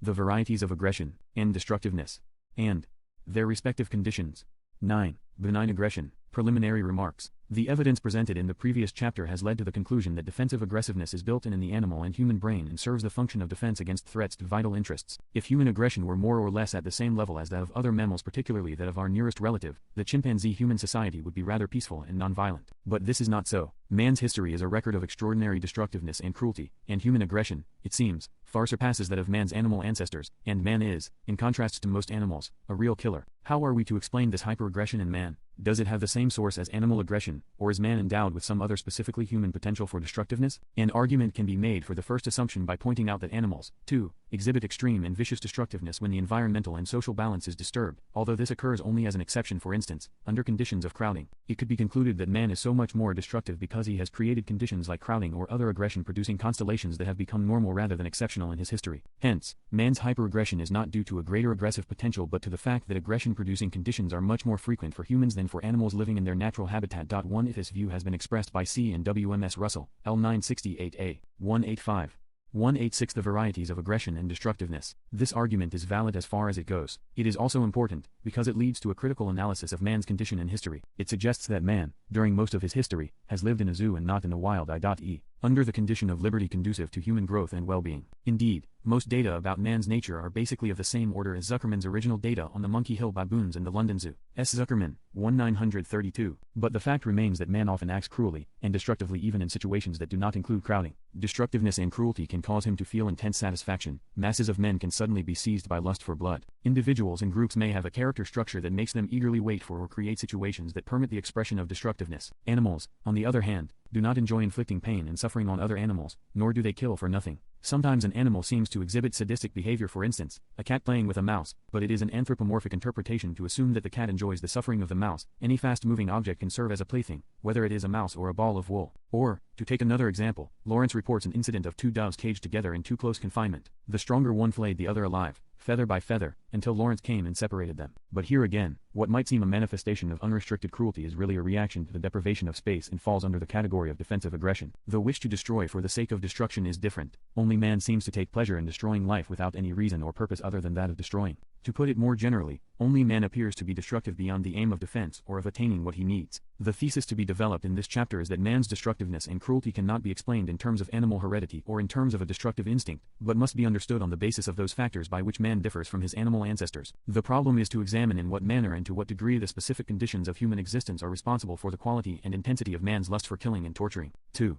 the varieties of aggression and destructiveness, and their respective conditions. 9. Benign aggression. Preliminary remarks. The evidence presented in the previous chapter has led to the conclusion that defensive aggressiveness is built in the animal and human brain and serves the function of defense against threats to vital interests. If human aggression were more or less at the same level as that of other mammals, particularly that of our nearest relative, the chimpanzee-human society would be rather peaceful and nonviolent. But this is not so. Man's history is a record of extraordinary destructiveness and cruelty, and human aggression, it seems, far surpasses that of man's animal ancestors, and man is, in contrast to most animals, a real killer. How are we to explain this hyperaggression in man? Does it have the same source as animal aggression, or is man endowed with some other specifically human potential for destructiveness? An argument can be made for the first assumption by pointing out that animals, too, exhibit extreme and vicious destructiveness when the environmental and social balance is disturbed, although this occurs only as an exception. For instance, under conditions of crowding. It could be concluded that man is so much more destructive because he has created conditions like crowding or other aggression-producing constellations that have become normal rather than exceptional in his history. Hence, man's hyperaggression is not due to a greater aggressive potential but to the fact that aggression-producing conditions are much more frequent for humans than for animals living in their natural habitat. 1. If this view has been expressed by C. and W.M.S. Russell, L. 968a, 185. 186. The varieties of aggression and destructiveness. This argument is valid as far as it goes. It is also important, because it leads to a critical analysis of man's condition in history. It suggests that man, during most of his history, has lived in a zoo and not in the wild. Under the condition of liberty conducive to human growth and well-being. Indeed, most data about man's nature are basically of the same order as Zuckerman's original data on the Monkey Hill baboons in the London Zoo. S. Zuckerman, 1932. But the fact remains that man often acts cruelly, and destructively even in situations that do not include crowding. Destructiveness and cruelty can cause him to feel intense satisfaction. Masses of men can suddenly be seized by lust for blood. Individuals and groups may have a character structure that makes them eagerly wait for or create situations that permit the expression of destructiveness. Animals, on the other hand, do not enjoy inflicting pain and suffering on other animals, nor do they kill for nothing. Sometimes an animal seems to exhibit sadistic behavior, for instance, a cat playing with a mouse, but it is an anthropomorphic interpretation to assume that the cat enjoys the suffering of the mouse. Any fast-moving object can serve as a plaything, whether it is a mouse or a ball of wool. Or, to take another example, Lawrence reports an incident of two doves caged together in too close confinement. The stronger one flayed the other alive, feather by feather, until Lawrence came and separated them. But here again, what might seem a manifestation of unrestricted cruelty is really a reaction to the deprivation of space and falls under the category of defensive aggression. The wish to destroy for the sake of destruction is different. Only man seems to take pleasure in destroying life without any reason or purpose other than that of destroying. To put it more generally, only man appears to be destructive beyond the aim of defense or of attaining what he needs. The thesis to be developed in this chapter is that man's destructiveness and cruelty cannot be explained in terms of animal heredity or in terms of a destructive instinct, but must be understood on the basis of those factors by which man differs from his animal ancestors. The problem is to examine in what manner and to what degree the specific conditions of human existence are responsible for the quality and intensity of man's lust for killing and torturing. 2.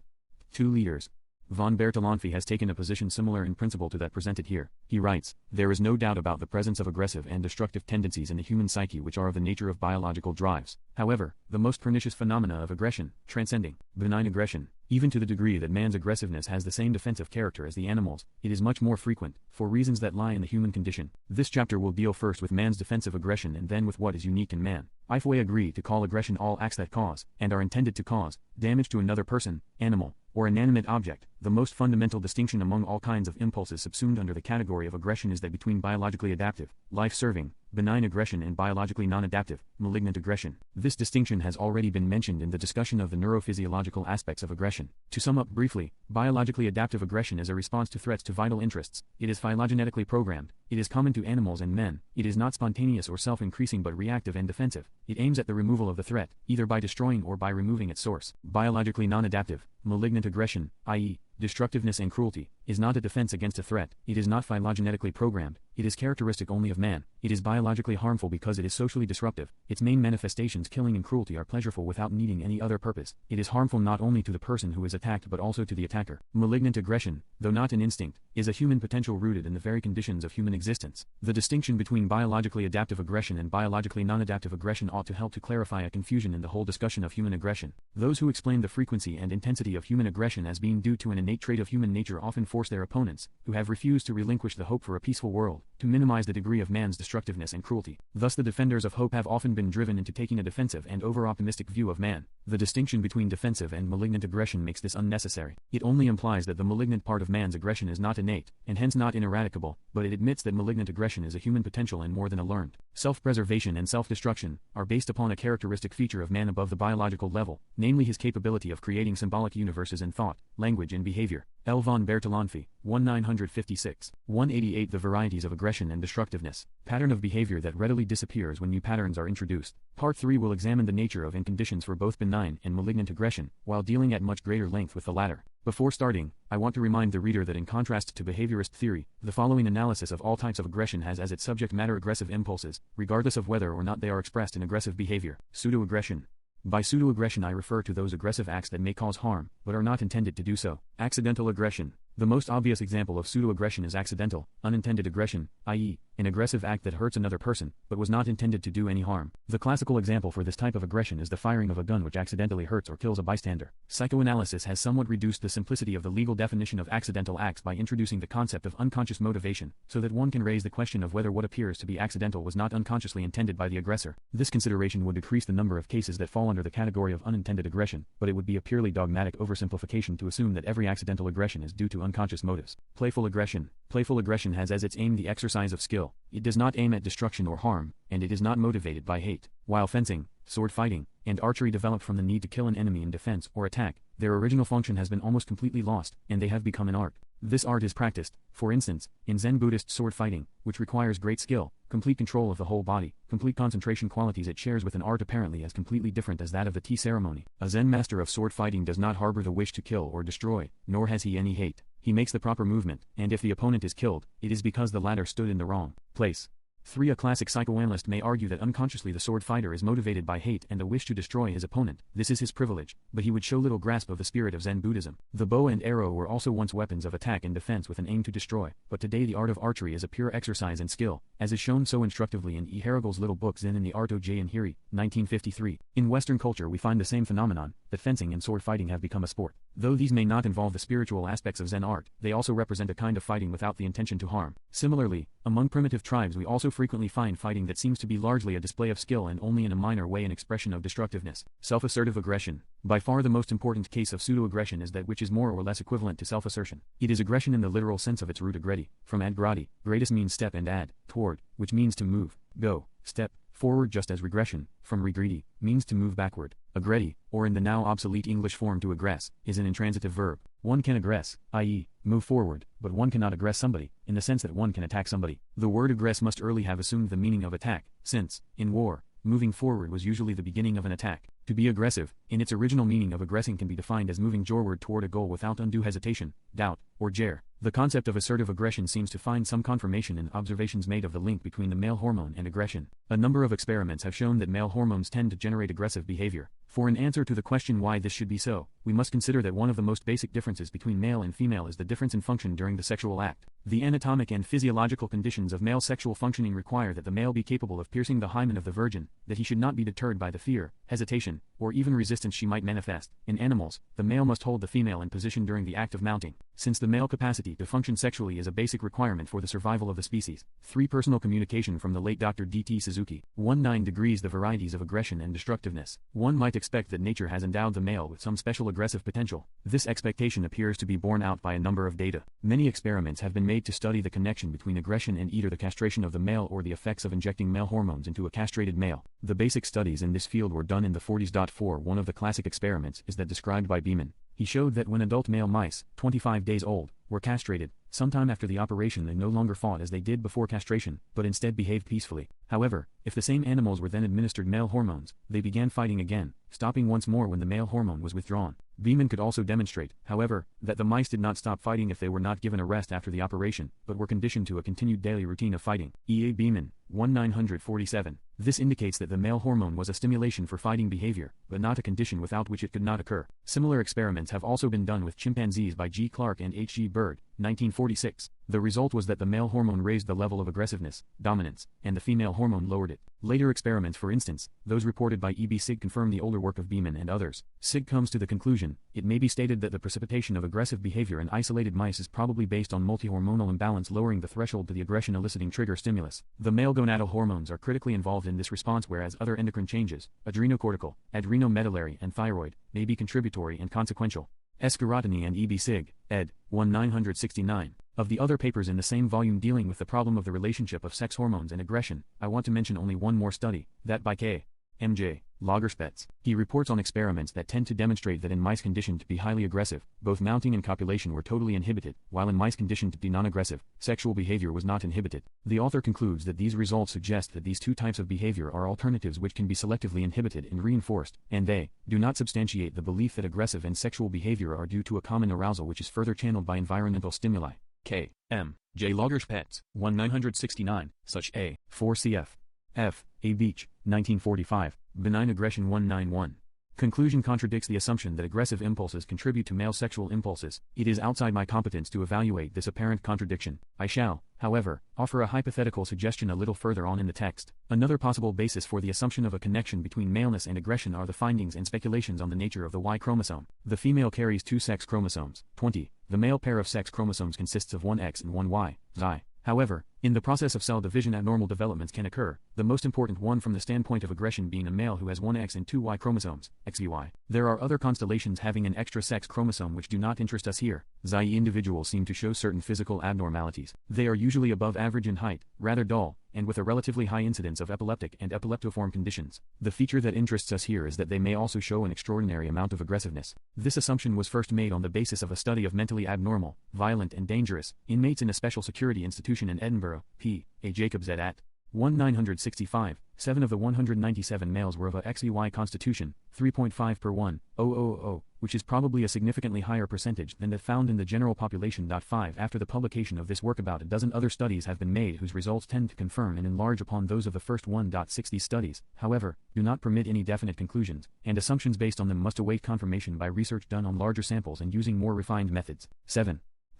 Two leaders. Von Bertalanffy has taken a position similar in principle to that presented here. He writes, "There is no doubt about the presence of aggressive and destructive tendencies in the human psyche which are of the nature of biological drives. However, the most pernicious phenomena of aggression, transcending benign aggression, even to the degree that man's aggressiveness has the same defensive character as the animals, it is much more frequent, for reasons that lie in the human condition." This chapter will deal first with man's defensive aggression and then with what is unique in man. Ifwe agree to call aggression all acts that cause, and are intended to cause, damage to another person, animal, or inanimate object. The most fundamental distinction among all kinds of impulses subsumed under the category of aggression is that between biologically adaptive, life-serving, benign aggression and biologically non-adaptive, malignant aggression. This distinction has already been mentioned in the discussion of the neurophysiological aspects of aggression. To sum up briefly, biologically adaptive aggression is a response to threats to vital interests. It is phylogenetically programmed. It is common to animals and men. It is not spontaneous or self-increasing but reactive and defensive. It aims at the removal of the threat, either by destroying or by removing its source. Biologically non-adaptive, malignant aggression, i.e., destructiveness and cruelty, is not a defense against a threat. It is not phylogenetically programmed. It is characteristic only of man. It is biologically harmful because it is socially disruptive. Its main manifestations, killing and cruelty, are pleasureful without needing any other purpose. It is harmful not only to the person who is attacked but also to the attacker. Malignant aggression, though not an instinct, is a human potential rooted in the very conditions of human existence. The distinction between biologically adaptive aggression and biologically non-adaptive aggression ought to help to clarify a confusion in the whole discussion of human aggression. Those who explain the frequency and intensity of human aggression as being due to an innate trait of human nature often force their opponents, who have refused to relinquish the hope for a peaceful world, to minimize the degree of man's destructiveness and cruelty. Thus the defenders of hope have often been driven into taking a defensive and over-optimistic view of man. The distinction between defensive and malignant aggression makes this unnecessary. It only implies that the malignant part of man's aggression is not innate, and hence not ineradicable, but it admits that malignant aggression is a human potential and more than a learned. Self-preservation and self-destruction are based upon a characteristic feature of man above the biological level, namely his capability of creating symbolic universes in thought, language and behavior. L. von Bertalanffy, 1956. 188. The varieties of aggression and destructiveness. Pattern of behavior that readily disappears when new patterns are introduced. Part 3 will examine the nature of and conditions for both benign and malignant aggression, while dealing at much greater length with the latter. Before starting, I want to remind the reader that in contrast to behaviorist theory, the following analysis of all types of aggression has as its subject matter aggressive impulses, regardless of whether or not they are expressed in aggressive behavior. Pseudo-aggression. By pseudo-aggression I refer to those aggressive acts that may cause harm, but are not intended to do so. Accidental aggression. The most obvious example of pseudo-aggression is accidental, unintended aggression, i.e., an aggressive act that hurts another person, but was not intended to do any harm. The classical example for this type of aggression is the firing of a gun which accidentally hurts or kills a bystander. Psychoanalysis has somewhat reduced the simplicity of the legal definition of accidental acts by introducing the concept of unconscious motivation, so that one can raise the question of whether what appears to be accidental was not unconsciously intended by the aggressor. This consideration would decrease the number of cases that fall under the category of unintended aggression, but it would be a purely dogmatic oversimplification to assume that every accidental aggression is due to unconscious motives. Playful aggression. Playful aggression has as its aim the exercise of skill. It does not aim at destruction or harm, and it is not motivated by hate. While fencing, sword fighting, and archery developed from the need to kill an enemy in defense or attack, their original function has been almost completely lost, and they have become an art. This art is practiced, for instance, in Zen Buddhist sword fighting, which requires great skill, complete control of the whole body, complete concentration, qualities it shares with an art apparently as completely different as that of the tea ceremony. A Zen master of sword fighting does not harbor the wish to kill or destroy, nor has he any hate. He makes the proper movement, and if the opponent is killed, it is because the latter stood in the wrong place. 3. A classic psychoanalyst may argue that unconsciously the sword fighter is motivated by hate and a wish to destroy his opponent. This is his privilege, but he would show little grasp of the spirit of Zen Buddhism. The bow and arrow were also once weapons of attack and defense with an aim to destroy, but today the art of archery is a pure exercise in skill, as is shown so instructively in E. Harrigal's little book Zen in the Art o' Hiri, 1953. In Western culture we find the same phenomenon, that fencing and sword fighting have become a sport. Though these may not involve the spiritual aspects of Zen art, they also represent a kind of fighting without the intention to harm. Similarly, among primitive tribes we also frequently find fighting that seems to be largely a display of skill and only in a minor way an expression of destructiveness. Self-assertive aggression. By far the most important case of pseudo-aggression is that which is more or less equivalent to self-assertion. It is aggression in the literal sense of its root aggredi, from ad gradi. Gradus means step and ad, toward, which means to move, go, step, forward, just as regression, from regredi, means to move backward. Aggredi, or in the now obsolete English form to aggress, is an intransitive verb. One can aggress, i.e., move forward, but one cannot aggress somebody, in the sense that one can attack somebody. The word aggress must early have assumed the meaning of attack, since, in war, moving forward was usually the beginning of an attack. To be aggressive, in its original meaning of aggressing, can be defined as moving forward toward a goal without undue hesitation, doubt, or jare. The concept of assertive aggression seems to find some confirmation in observations made of the link between the male hormone and aggression. A number of experiments have shown that male hormones tend to generate aggressive behavior. For an answer to the question why this should be so, we must consider that one of the most basic differences between male and female is the difference in function during the sexual act. The anatomic and physiological conditions of male sexual functioning require that the male be capable of piercing the hymen of the virgin, that he should not be deterred by the fear, hesitation, or even resistance she might manifest. In animals, the male must hold the female in position during the act of mounting, since the male capacity to function sexually is a basic requirement for the survival of the species. 3. Personal communication from the late Dr. D.T. Suzuki. 19 degrees. The varieties of aggression and destructiveness. One might expect that nature has endowed the male with some special aggressive potential. This expectation appears to be borne out by a number of data. Many experiments have been made to study the connection between aggression and either the castration of the male or the effects of injecting male hormones into a castrated male. The basic studies in this field were done in the 40s. One of the classic experiments is that described by Benign. He showed that when adult male mice, 25 days old, were castrated, sometime after the operation they no longer fought as they did before castration, but instead behaved peacefully. However, if the same animals were then administered male hormones, they began fighting again, stopping once more when the male hormone was withdrawn. Benign could also demonstrate, however, that the mice did not stop fighting if they were not given a rest after the operation, but were conditioned to a continued daily routine of fighting. E. A. Benign, 1947. This indicates that the male hormone was a stimulation for fighting behavior, but not a condition without which it could not occur. Similar experiments have also been done with chimpanzees by G. Clark and H. G. Bird, 1946. The result was that the male hormone raised the level of aggressiveness, dominance, and the female hormone lowered it. Later experiments, for instance, those reported by E. B. Sig, confirm the older work of Benign and others. Sig comes to the conclusion, it may be stated that the precipitation of aggressive behavior in isolated mice is probably based on multihormonal imbalance lowering the threshold to the aggression eliciting trigger stimulus. The male gonadal hormones are critically involved in this response, whereas other endocrine changes, adrenocortical, adrenomedullary and thyroid, may be contributory and consequential. Escarotini and E. B. Sig, ed. 1969. Of the other papers in the same volume dealing with the problem of the relationship of sex hormones and aggression, I want to mention only one more study, that by K. M.J. Lagerspetz. He reports on experiments that tend to demonstrate that in mice conditioned to be highly aggressive, both mounting and copulation were totally inhibited, while in mice conditioned to be non-aggressive, sexual behavior was not inhibited. The author concludes that these results suggest that these two types of behavior are alternatives which can be selectively inhibited and reinforced, and they do not substantiate the belief that aggressive and sexual behavior are due to a common arousal which is further channeled by environmental stimuli. K. M. J. Lagerspetz, 1969, such A. 4 cf. F. A. Beach, 1945, Benign Aggression 191. Conclusion contradicts the assumption that aggressive impulses contribute to male sexual impulses. It is outside my competence to evaluate this apparent contradiction. I shall, however, offer a hypothetical suggestion a little further on in the text. Another possible basis for the assumption of a connection between maleness and aggression are the findings and speculations on the nature of the Y chromosome. The female carries two sex chromosomes, 20. The male pair of sex chromosomes consists of one X and one Y, XY. However, in the process of cell division abnormal developments can occur, the most important one from the standpoint of aggression being a male who has one X and two Y chromosomes, XY. There are other constellations having an extra sex chromosome which do not interest us here. XY individuals seem to show certain physical abnormalities. They are usually above average in height, rather dull, and with a relatively high incidence of epileptic and epileptiform conditions. The feature that interests us here is that they may also show an extraordinary amount of aggressiveness. This assumption was first made on the basis of a study of mentally abnormal, violent and dangerous inmates in a special security institution in Edinburgh, P. A. Jacobs et al. 1965, 7 of the 197 males were of a XY constitution, 3.5 per 1,000, which is probably a significantly higher percentage than that found in the general population. 5 After the publication of this work, about a dozen other studies have been made whose results tend to confirm and enlarge upon those of the first 1.60 studies, however, do not permit any definite conclusions, and assumptions based on them must await confirmation by research done on larger samples and using more refined methods.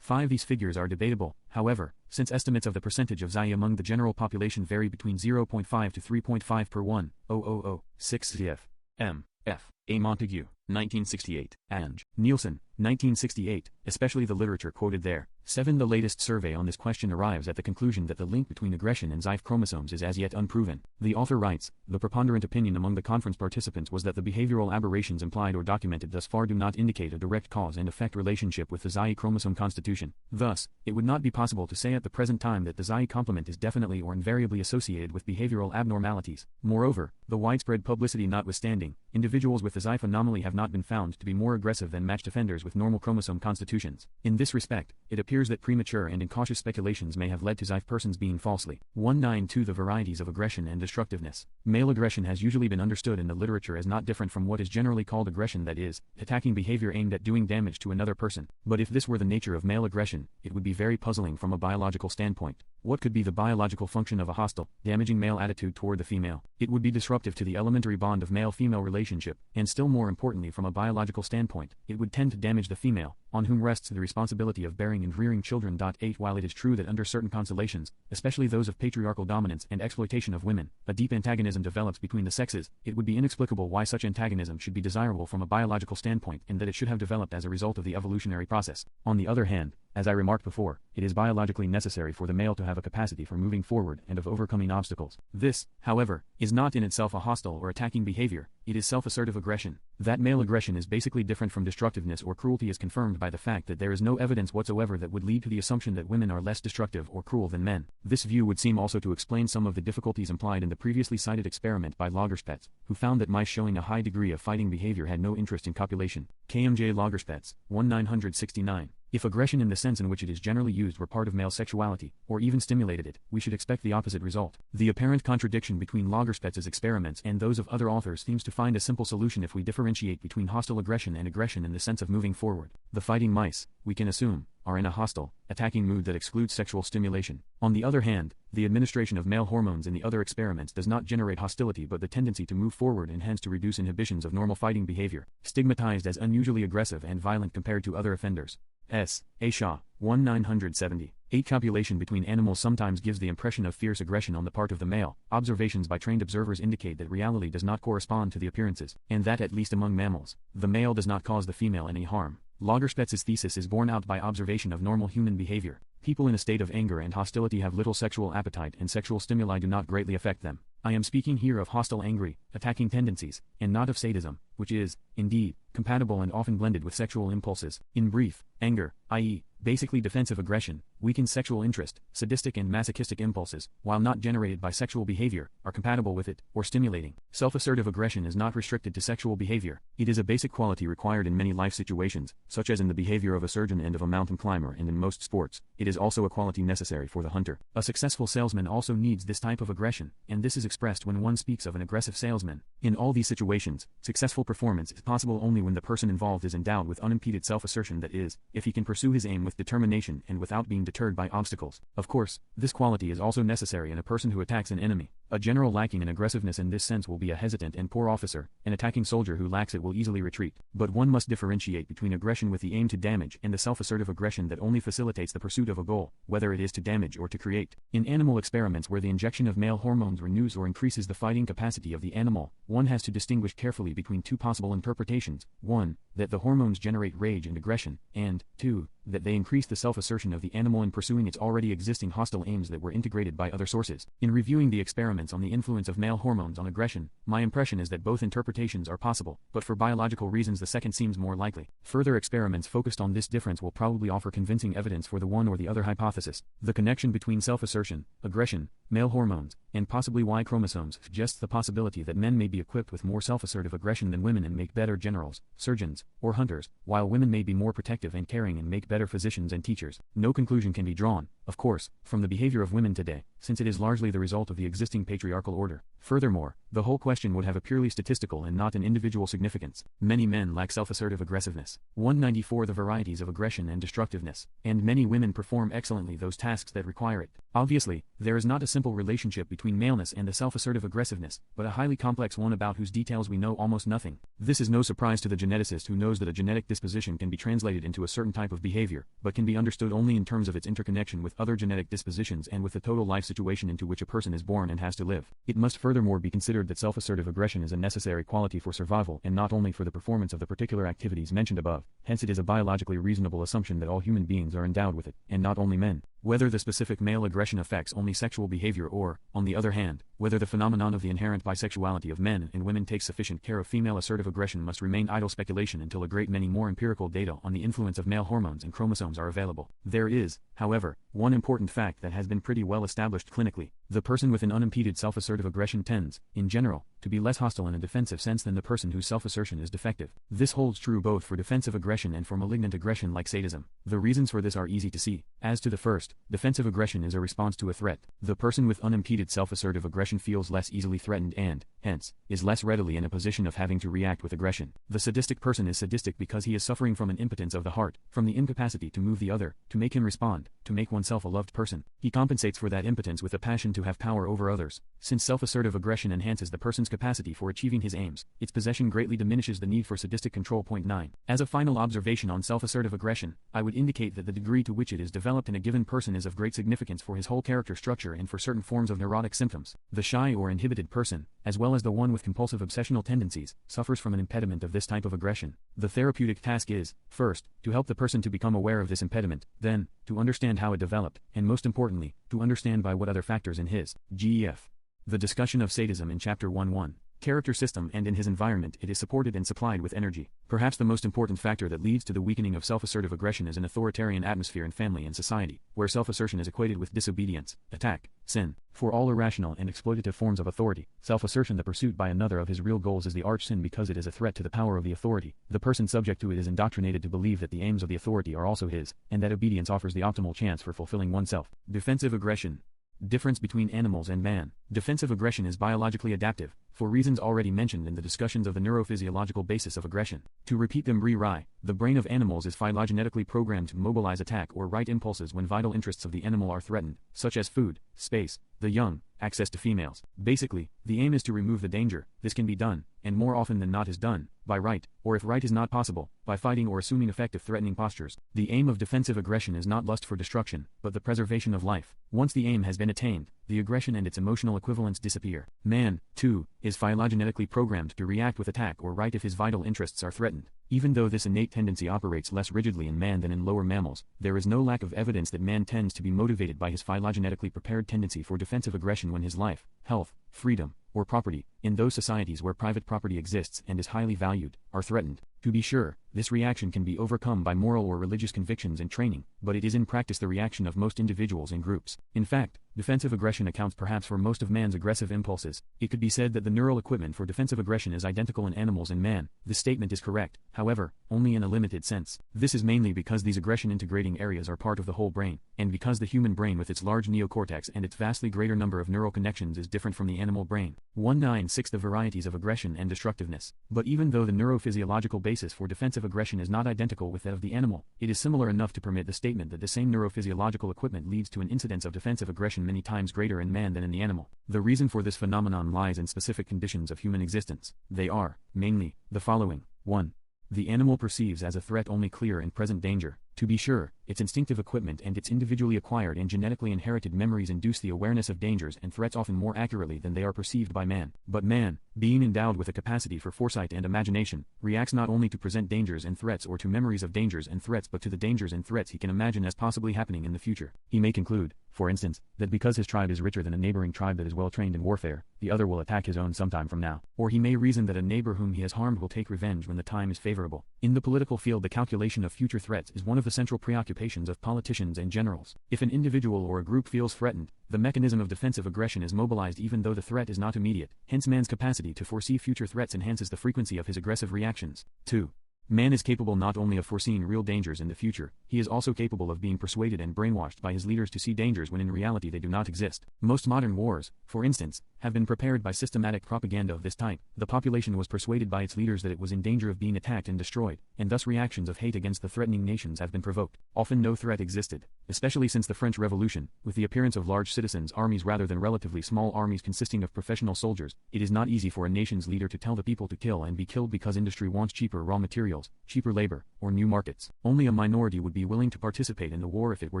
5 These figures are debatable, however, since estimates of the percentage of XY among the general population vary between 0.5 to 3.5 per 1,000. 6 cf. M. F. A. Montague, 1968, Ange, Nielsen, 1968, especially the literature quoted there. 7 The latest survey on this question arrives at the conclusion that the link between aggression and XY chromosomes is as yet unproven. The author writes, the preponderant opinion among the conference participants was that the behavioral aberrations implied or documented thus far do not indicate a direct cause and effect relationship with the XY chromosome constitution. Thus, it would not be possible to say at the present time that the XY complement is definitely or invariably associated with behavioral abnormalities. Moreover, the widespread publicity notwithstanding, individuals with the XY anomaly have not been found to be more aggressive than matched offenders with normal chromosome constitutions. In this respect, it appears that premature and incautious speculations may have led to XY persons being falsely 192 The varieties of aggression and destructiveness. Male aggression has usually been understood in the literature as not different from what is generally called aggression, that is, attacking behavior aimed at doing damage to another person. But if this were the nature of male aggression, it would be very puzzling from a biological standpoint. What could be the biological function of a hostile, damaging male attitude toward the female? It would be disruptive to the elementary bond of male-female relationship, and still more importantly from a biological standpoint, it would tend to damage the female, on whom rests the responsibility of bearing and rearing children. 8 While it is true that under certain constellations, especially those of patriarchal dominance and exploitation of women, a deep antagonism develops between the sexes, it would be inexplicable why such antagonism should be desirable from a biological standpoint and that it should have developed as a result of the evolutionary process. On the other hand, as I remarked before, it is biologically necessary for the male to have a capacity for moving forward and of overcoming obstacles. This, however, is not in itself a hostile or attacking behavior, it is self-assertive aggression. That male aggression is basically different from destructiveness or cruelty is confirmed by the fact that there is no evidence whatsoever that would lead to the assumption that women are less destructive or cruel than men. This view would seem also to explain some of the difficulties implied in the previously cited experiment by Lagerspetz, who found that mice showing a high degree of fighting behavior had no interest in copulation. KMJ Lagerspetz, 1969. If aggression in the sense in which it is generally used were part of male sexuality, or even stimulated it, we should expect the opposite result. The apparent contradiction between Lagerspetz's experiments and those of other authors seems to find a simple solution if we differentiate between hostile aggression and aggression in the sense of moving forward. The fighting mice, we can assume, are in a hostile, attacking mood that excludes sexual stimulation. On the other hand, the administration of male hormones in the other experiments does not generate hostility but the tendency to move forward and hence to reduce inhibitions of normal fighting behavior, stigmatized as unusually aggressive and violent compared to other offenders. S. A. Shaw, 1970. 8 Copulation between animals sometimes gives the impression of fierce aggression on the part of the male. Observations by trained observers indicate that reality does not correspond to the appearances, and that at least among mammals, the male does not cause the female any harm. Lagerspetz's thesis is borne out by observation of normal human behavior. People in a state of anger and hostility have little sexual appetite and sexual stimuli do not greatly affect them. I am speaking here of hostile angry, attacking tendencies, and not of sadism, which is, indeed, compatible and often blended with sexual impulses. In brief, anger, i.e., basically defensive aggression, weakens sexual interest. Sadistic and masochistic impulses, while not generated by sexual behavior, are compatible with it, or stimulating. Self-assertive aggression is not restricted to sexual behavior. It is a basic quality required in many life situations, such as in the behavior of a surgeon and of a mountain climber, and in most sports. It is also a quality necessary for the hunter. A successful salesman also needs this type of aggression, and this is expressed when one speaks of an aggressive salesman. In all these situations, successful performance is possible only when the person involved is endowed with unimpeded self-assertion, that is, if he can pursue his aim with determination and without being deterred by obstacles. Of course, this quality is also necessary in a person who attacks an enemy. A general lacking in aggressiveness in this sense will be a hesitant and poor officer. An attacking soldier who lacks it will easily retreat. But one must differentiate between aggression with the aim to damage and the self-assertive aggression that only facilitates the pursuit of a goal, whether it is to damage or to create. In animal experiments where the injection of male hormones renews or increases the fighting capacity of the animal, one has to distinguish carefully between two possible interpretations: 1, that the hormones generate rage and aggression, and 2, that they increase the self-assertion of the animal in pursuing its already existing hostile aims that were integrated by other sources. In reviewing the experiments on the influence of male hormones on aggression, my impression is that both interpretations are possible, but for biological reasons the second seems more likely. Further experiments focused on this difference will probably offer convincing evidence for the one or the other hypothesis. The connection between self-assertion, aggression, male hormones, and possibly Y chromosomes suggests the possibility that men may be equipped with more self-assertive aggression than women and make better generals, surgeons, or hunters, while women may be more protective and caring and make better physicians and teachers. No conclusion can be drawn, of course, from the behavior of women today, since it is largely the result of the existing patriarchal order. Furthermore, the whole question would have a purely statistical and not an individual significance. Many men lack self-assertive aggressiveness. 194 The varieties of aggression and destructiveness. And many women perform excellently those tasks that require it. Obviously, there is not a simple relationship between maleness and the self-assertive aggressiveness, but a highly complex one about whose details we know almost nothing. This is no surprise to the geneticist who knows that a genetic disposition can be translated into a certain type of behavior, but can be understood only in terms of its interconnection with other genetic dispositions and with the total life situation into which a person is born and has to live. It must furthermore be considered that self-assertive aggression is a necessary quality for survival and not only for the performance of the particular activities mentioned above. Hence it is a biologically reasonable assumption that all human beings are endowed with it, and not only men. Whether the specific male aggression affects only sexual behavior or, on the other hand, whether the phenomenon of the inherent bisexuality of men and women takes sufficient care of female assertive aggression must remain idle speculation until a great many more empirical data on the influence of male hormones and chromosomes are available. There is, however, one important fact that has been pretty well established clinically. The person with an unimpeded self-assertive aggression tends, in general, to be less hostile in a defensive sense than the person whose self-assertion is defective. This holds true both for defensive aggression and for malignant aggression like sadism. The reasons for this are easy to see. As to the first, defensive aggression is a response to a threat. The person with unimpeded self-assertive aggression feels less easily threatened and, hence, is less readily in a position of having to react with aggression. The sadistic person is sadistic because he is suffering from an impotence of the heart, from the incapacity to move the other, to make him respond, to make oneself a loved person. He compensates for that impotence with a passion to have power over others. Since self-assertive aggression enhances the person's capacity for achieving his aims, its possession greatly diminishes the need for sadistic control. Point 9. As a final observation on self-assertive aggression, I would indicate that the degree to which it is developed in a given person is of great significance for his whole character structure and for certain forms of neurotic symptoms. The shy or inhibited person, as well as the one with compulsive obsessional tendencies, suffers from an impediment of this type of aggression. The therapeutic task is, first, to help the person to become aware of this impediment, then, to understand how it developed, and most importantly, to understand by what other factors in his GEF. The discussion of sadism in Chapter 1.1. Character system and in his environment it is supported and supplied with energy. Perhaps the most important factor that leads to the weakening of self-assertive aggression is an authoritarian atmosphere in family and society, where self-assertion is equated with disobedience, attack, sin. For all irrational and exploitative forms of authority, self-assertion, the pursuit by another of his real goals, is the arch sin because it is a threat to the power of the authority. The person subject to it is indoctrinated to believe that the aims of the authority are also his, and that obedience offers the optimal chance for fulfilling oneself. Defensive aggression. Difference between animals and man. Defensive aggression is biologically adaptive, for reasons already mentioned in the discussions of the neurophysiological basis of aggression. To repeat them briefly, the brain of animals is phylogenetically programmed to mobilize attack or right impulses when vital interests of the animal are threatened, such as food, space, the young, access to females. Basically, the aim is to remove the danger. This can be done, and more often than not is done, by right, or if right is not possible, by fighting or assuming effective threatening postures. The aim of defensive aggression is not lust for destruction, but the preservation of life. Once the aim has been attained, the aggression and its emotional equivalents disappear. Man, too, is phylogenetically programmed to react with attack or right if his vital interests are threatened. Even though this innate tendency operates less rigidly in man than in lower mammals, there is no lack of evidence that man tends to be motivated by his phylogenetically prepared tendency for defensive aggression when his life, health, freedom, or property, in those societies where private property exists and is highly valued, are threatened. To be sure, this reaction can be overcome by moral or religious convictions and training, but it is in practice the reaction of most individuals and groups. In fact, defensive aggression accounts perhaps for most of man's aggressive impulses. It could be said that the neural equipment for defensive aggression is identical in animals and man. This statement is correct, however, only in a limited sense. This is mainly because these aggression-integrating areas are part of the whole brain, and because the human brain with its large neocortex and its vastly greater number of neural connections is different from the animal brain. 196 The varieties of aggression and destructiveness. But even though the neurophysiological basis for defensive aggression is not identical with that of the animal, it is similar enough to permit the statement that the same neurophysiological equipment leads to an incidence of defensive aggression many times greater in man than in the animal. The reason for this phenomenon lies in specific conditions of human existence. They are, mainly, the following. 1. The animal perceives as a threat only clear and present danger. To be sure, its instinctive equipment and its individually acquired and genetically inherited memories induce the awareness of dangers and threats often more accurately than they are perceived by man. But man, being endowed with a capacity for foresight and imagination, reacts not only to present dangers and threats or to memories of dangers and threats but to the dangers and threats he can imagine as possibly happening in the future. He may conclude, for instance, that because his tribe is richer than a neighboring tribe that is well trained in warfare, the other will attack his own sometime from now. Or he may reason that a neighbor whom he has harmed will take revenge when the time is favorable. In the political field, the calculation of future threats is one of the central preoccupations of politicians and generals. If an individual or a group feels threatened, the mechanism of defensive aggression is mobilized even though the threat is not immediate. Hence, man's capacity to foresee future threats enhances the frequency of his aggressive reactions. 2. Man is capable not only of foreseeing real dangers in the future, he is also capable of being persuaded and brainwashed by his leaders to see dangers when in reality they do not exist. Most modern wars, for instance, have been prepared by systematic propaganda of this type. The population was persuaded by its leaders that it was in danger of being attacked and destroyed, and thus reactions of hate against the threatening nations have been provoked. Often no threat existed, especially since the French Revolution, with the appearance of large citizens' armies rather than relatively small armies consisting of professional soldiers. It is not easy for a nation's leader to tell the people to kill and be killed because industry wants cheaper raw materials, cheaper labor, or new markets. Only a minority would be willing to participate in the war if it were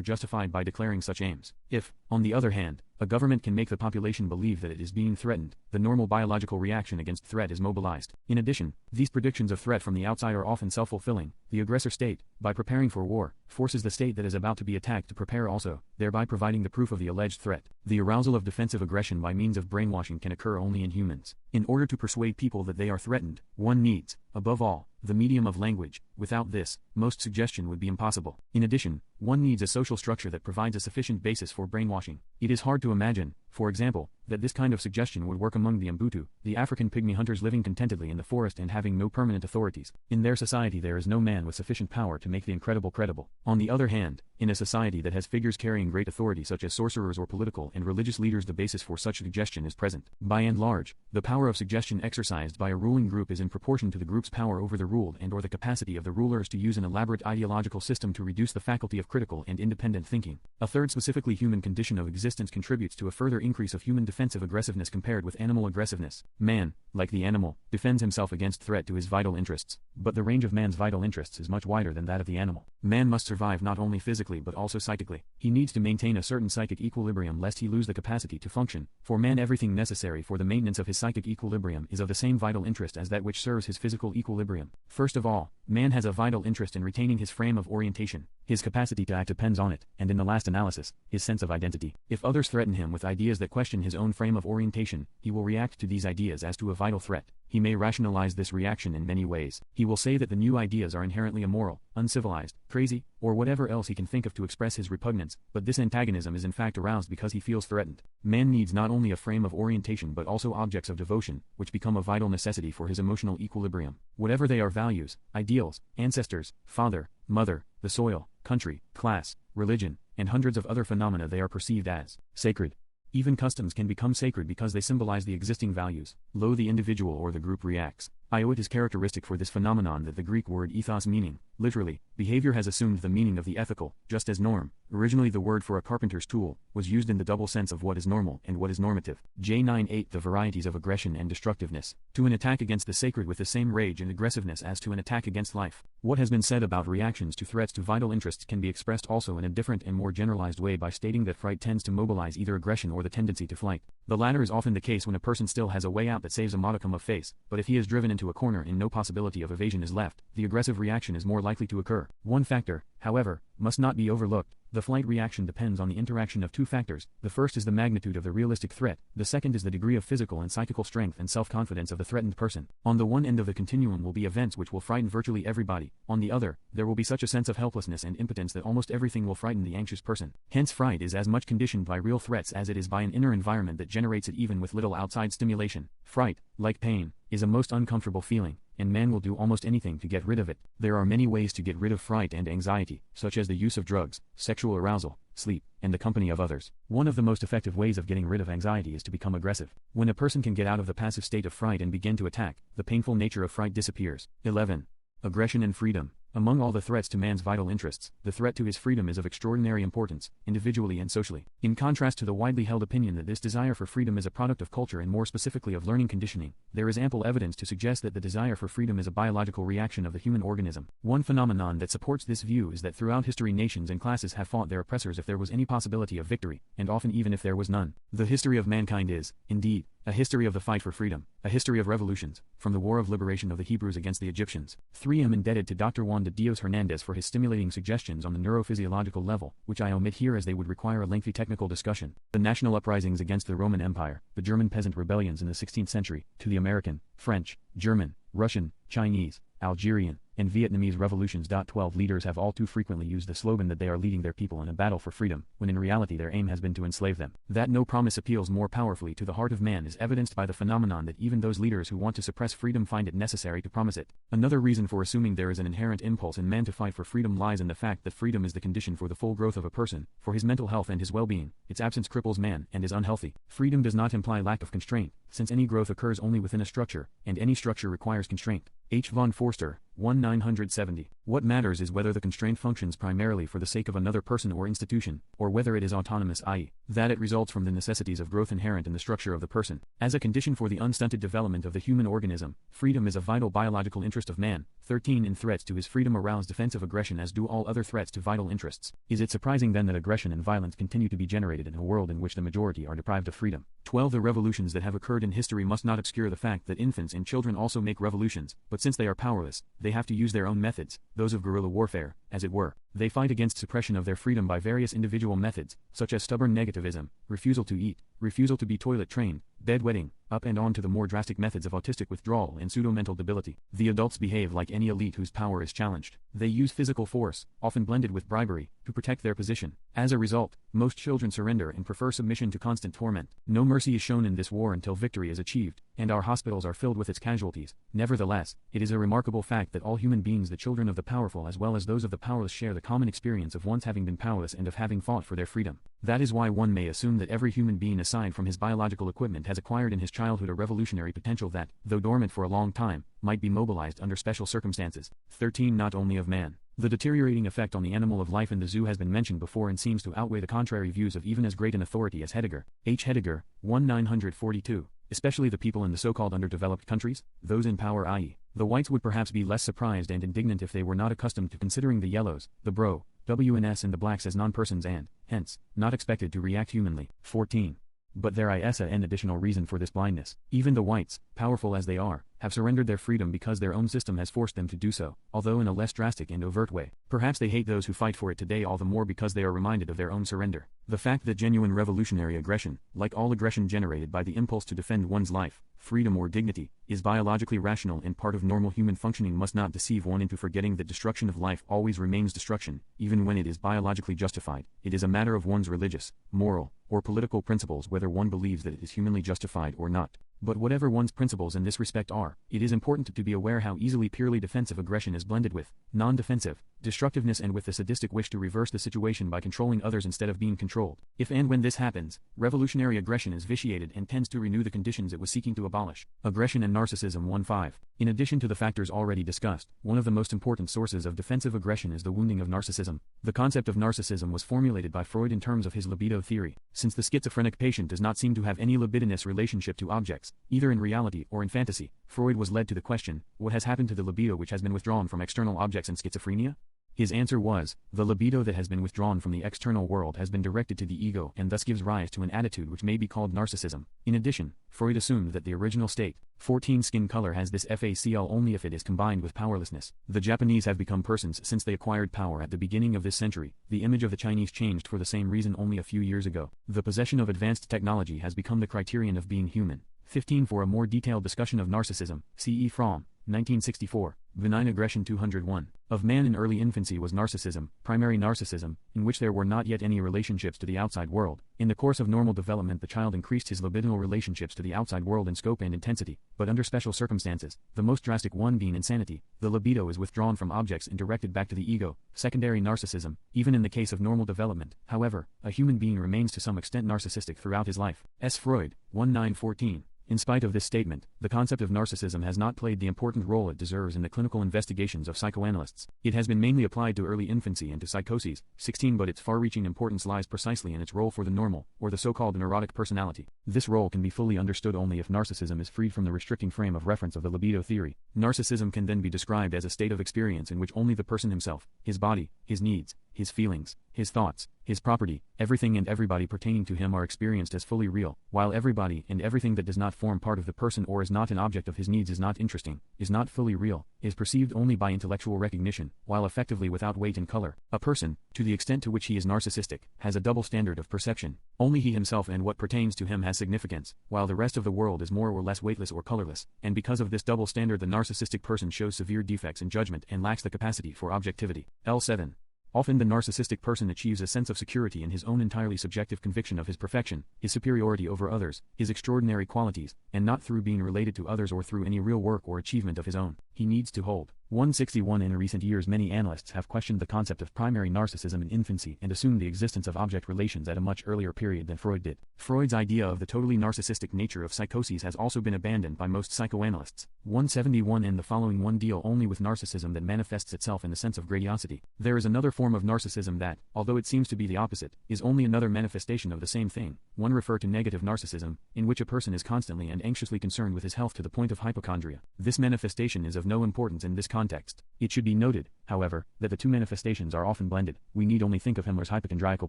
justified by declaring such aims. If, on the other hand, a government can make the population believe that it is being threatened, the normal biological reaction against threat is mobilized. In addition, these predictions of threat from the outside are often self-fulfilling. The aggressor state, by preparing for war, forces the state that is about to be attacked to prepare also, thereby providing the proof of the alleged threat. The arousal of defensive aggression by means of brainwashing can occur only in humans. In order to persuade people that they are threatened, one needs, above all, the medium of language. Without this, most suggestion would be impossible. In addition, one needs a social structure that provides a sufficient basis for brainwashing. It is hard to imagine, for example, that this kind of suggestion would work among the Mbutu, the African pygmy hunters living contentedly in the forest and having no permanent authorities. In their society there is no man with sufficient power to make the incredible credible. On the other hand, in a society that has figures carrying great authority such as sorcerers or political and religious leaders, the basis for such suggestion is present. By and large, the power of suggestion exercised by a ruling group is in proportion to the group's power over the ruled and or the capacity of the rulers to use an elaborate ideological system to reduce the faculty of critical and independent thinking. A third specifically human condition of existence contributes to a further increase of human defensive aggressiveness compared with animal aggressiveness. Man, like the animal, defends himself against threat to his vital interests, but the range of man's vital interests is much wider than that of the animal. Man must survive not only physically but also psychically. He needs to maintain a certain psychic equilibrium lest he lose the capacity to function. For man, everything necessary for the maintenance of his psychic equilibrium is of the same vital interest as that which serves his physical equilibrium. First of all, man has a vital interest in retaining his frame of orientation. His capacity to act depends on it, and in the last analysis, his sense of identity. If others threaten him with ideas that question his own frame of orientation, he will react to these ideas as to a vital threat. He may rationalize this reaction in many ways. He will say that the new ideas are inherently immoral, uncivilized, crazy, or whatever else he can think of to express his repugnance, but this antagonism is in fact aroused because he feels threatened. Man needs not only a frame of orientation but also objects of devotion, which become a vital necessity for his emotional equilibrium. Whatever they are, values, ideals, ancestors, father, mother, the soil, country, class, religion, and hundreds of other phenomena, they are perceived as sacred. Even customs can become sacred because they symbolize the existing values. Lo, the individual or the group reacts. It is characteristic for this phenomenon that the Greek word ethos, meaning, literally, behavior, has assumed the meaning of the ethical, just as norm, originally the word for a carpenter's tool, was used in the double sense of what is normal and what is normative. J98 The varieties of aggression and destructiveness. To an attack against the sacred with the same rage and aggressiveness as to an attack against life. What has been said about reactions to threats to vital interests can be expressed also in a different and more generalized way by stating that fright tends to mobilize either aggression or the tendency to flight. The latter is often the case when a person still has a way out that saves a modicum of face, but if he is driven into a corner and no possibility of evasion is left, the aggressive reaction is more likely to occur. One factor, however, must not be overlooked. The flight reaction depends on the interaction of two factors. The first is the magnitude of the realistic threat, the second is the degree of physical and psychical strength and self-confidence of the threatened person. On the one end of the continuum will be events which will frighten virtually everybody. On the other, there will be such a sense of helplessness and impotence that almost everything will frighten the anxious person. Hence fright is as much conditioned by real threats as it is by an inner environment that generates it even with little outside stimulation. Fright, like pain, is a most uncomfortable feeling, and man will do almost anything to get rid of it. There are many ways to get rid of fright and anxiety, such as the use of drugs, sexual arousal, sleep, and the company of others. One of the most effective ways of getting rid of anxiety is to become aggressive. When a person can get out of the passive state of fright and begin to attack, the painful nature of fright disappears. 11. Aggression and freedom. Among all the threats to man's vital interests, the threat to his freedom is of extraordinary importance, individually and socially. In contrast to the widely held opinion that this desire for freedom is a product of culture and more specifically of learning conditioning, there is ample evidence to suggest that the desire for freedom is a biological reaction of the human organism. One phenomenon that supports this view is that throughout history nations and classes have fought their oppressors if there was any possibility of victory, and often even if there was none. The history of mankind is, indeed, a history of the fight for freedom, a history of revolutions, from the War of Liberation of the Hebrews against the Egyptians. 3. I am indebted to Dr. Juan de Dios Hernandez for his stimulating suggestions on the neurophysiological level, which I omit here as they would require a lengthy technical discussion. The national uprisings against the Roman Empire, the German peasant rebellions in the 16th century, to the American, French, German, Russian, Chinese, Algerian, and Vietnamese revolutions. 12 leaders have all too frequently used the slogan that they are leading their people in a battle for freedom, when in reality their aim has been to enslave them. That no promise appeals more powerfully to the heart of man is evidenced by the phenomenon that even those leaders who want to suppress freedom find it necessary to promise it. Another reason for assuming there is an inherent impulse in man to fight for freedom lies in the fact that freedom is the condition for the full growth of a person, for his mental health and his well-being. Its absence cripples man and is unhealthy. Freedom does not imply lack of constraint, since any growth occurs only within a structure, and any structure requires constraint. H. von Forster, 1970. What matters is whether the constraint functions primarily for the sake of another person or institution, or whether it is autonomous, i.e., that it results from the necessities of growth inherent in the structure of the person. As a condition for the unstunted development of the human organism, freedom is a vital biological interest of man. 13. In threats to his freedom arouse defensive aggression as do all other threats to vital interests. Is it surprising then that aggression and violence continue to be generated in a world in which the majority are deprived of freedom? 12. The revolutions that have occurred in history must not obscure the fact that infants and children also make revolutions, but since they are powerless, they have to use their own methods, those of guerrilla warfare, as it were. They fight against suppression of their freedom by various individual methods, such as stubborn negativism, refusal to eat, refusal to be toilet trained, bedwetting, up and on to the more drastic methods of autistic withdrawal and pseudo-mental debility. The adults behave like any elite whose power is challenged. They use physical force, often blended with bribery, to protect their position. As a result, most children surrender and prefer submission to constant torment. No mercy is shown in this war until victory is achieved, and our hospitals are filled with its casualties. Nevertheless, it is a remarkable fact that all human beings, the children of the powerful as well as those of the powerless, share the common experience of once having been powerless and of having fought for their freedom. That is why one may assume that every human being aside from his biological equipment has acquired in his childhood a revolutionary potential that, though dormant for a long time, might be mobilized under special circumstances. 13. Not only of man. The deteriorating effect on the animal of life in the zoo has been mentioned before and seems to outweigh the contrary views of even as great an authority as Heidegger. H. Heidegger, 1942. Especially the people in the so-called underdeveloped countries, those in power, i.e., the whites, would perhaps be less surprised and indignant if they were not accustomed to considering the yellows, the bro, WNS and the blacks as non-persons and, hence, not expected to react humanly. 14. But there is an additional reason for this blindness. Even the whites, powerful as they are, have surrendered their freedom because their own system has forced them to do so, although in a less drastic and overt way. Perhaps they hate those who fight for it today all the more because they are reminded of their own surrender. The fact that genuine revolutionary aggression, like all aggression generated by the impulse to defend one's life, freedom or dignity, is biologically rational and part of normal human functioning must not deceive one into forgetting that destruction of life always remains destruction, even when it is biologically justified. It is a matter of one's religious, moral, or political principles whether one believes that it is humanly justified or not. But whatever one's principles in this respect are, it is important to be aware how easily purely defensive aggression is blended with non-defensive destructiveness and with the sadistic wish to reverse the situation by controlling others instead of being controlled. If and when this happens, revolutionary aggression is vitiated and tends to renew the conditions it was seeking to abolish. Aggression and narcissism. 1.5. In addition to the factors already discussed, one of the most important sources of defensive aggression is the wounding of narcissism. The concept of narcissism was formulated by Freud in terms of his libido theory. Since the schizophrenic patient does not seem to have any libidinous relationship to objects, either in reality or in fantasy, Freud was led to the question, what has happened to the libido which has been withdrawn from external objects in schizophrenia? His answer was, the libido that has been withdrawn from the external world has been directed to the ego and thus gives rise to an attitude which may be called narcissism. In addition, Freud assumed that the original state, 14 skin color has this facl only if it is combined with powerlessness. The Japanese have become persons since they acquired power at the beginning of this century. The image of the Chinese changed for the same reason only a few years ago. The possession of advanced technology has become the criterion of being human. 15. For a more detailed discussion of narcissism, see Erich Fromm, 1964, Benign Aggression 201. Of man in early infancy was narcissism, primary narcissism, in which there were not yet any relationships to the outside world. In the course of normal development the child increased his libidinal relationships to the outside world in scope and intensity, but under special circumstances, the most drastic one being insanity, the libido is withdrawn from objects and directed back to the ego, secondary narcissism. Even in the case of normal development, however, a human being remains to some extent narcissistic throughout his life. S. Freud, 1914. In spite of this statement, the concept of narcissism has not played the important role it deserves in the clinical investigations of psychoanalysts. It has been mainly applied to early infancy and to psychoses, 16, but its far-reaching importance lies precisely in its role for the normal, or the so-called neurotic personality. This role can be fully understood only if narcissism is freed from the restricting frame of reference of the libido theory. Narcissism can then be described as a state of experience in which only the person himself, his body, his needs, his feelings, his thoughts, his property, everything and everybody pertaining to him are experienced as fully real, while everybody and everything that does not form part of the person or is not an object of his needs is not interesting, is not fully real, is perceived only by intellectual recognition, while effectively without weight and color. A person, to the extent to which he is narcissistic, has a double standard of perception. Only he himself and what pertains to him has significance, while the rest of the world is more or less weightless or colorless, and because of this double standard the narcissistic person shows severe defects in judgment and lacks the capacity for objectivity. L7. Often the narcissistic person achieves a sense of security in his own entirely subjective conviction of his perfection, his superiority over others, his extraordinary qualities, and not through being related to others or through any real work or achievement of his own. He needs to hold. 161. In recent years many analysts have questioned the concept of primary narcissism in infancy and assumed the existence of object relations at a much earlier period than Freud did. Freud's idea of the totally narcissistic nature of psychoses has also been abandoned by most psychoanalysts. 171. And the following one deal only with narcissism that manifests itself in the sense of grandiosity. There is another form of narcissism that, although it seems to be the opposite, is only another manifestation of the same thing. One refer to negative narcissism, in which a person is constantly and anxiously concerned with his health to the point of hypochondria. This manifestation is of no importance in this context. It should be noted, however, that the two manifestations are often blended. We need only think of Himmler's hypochondriacal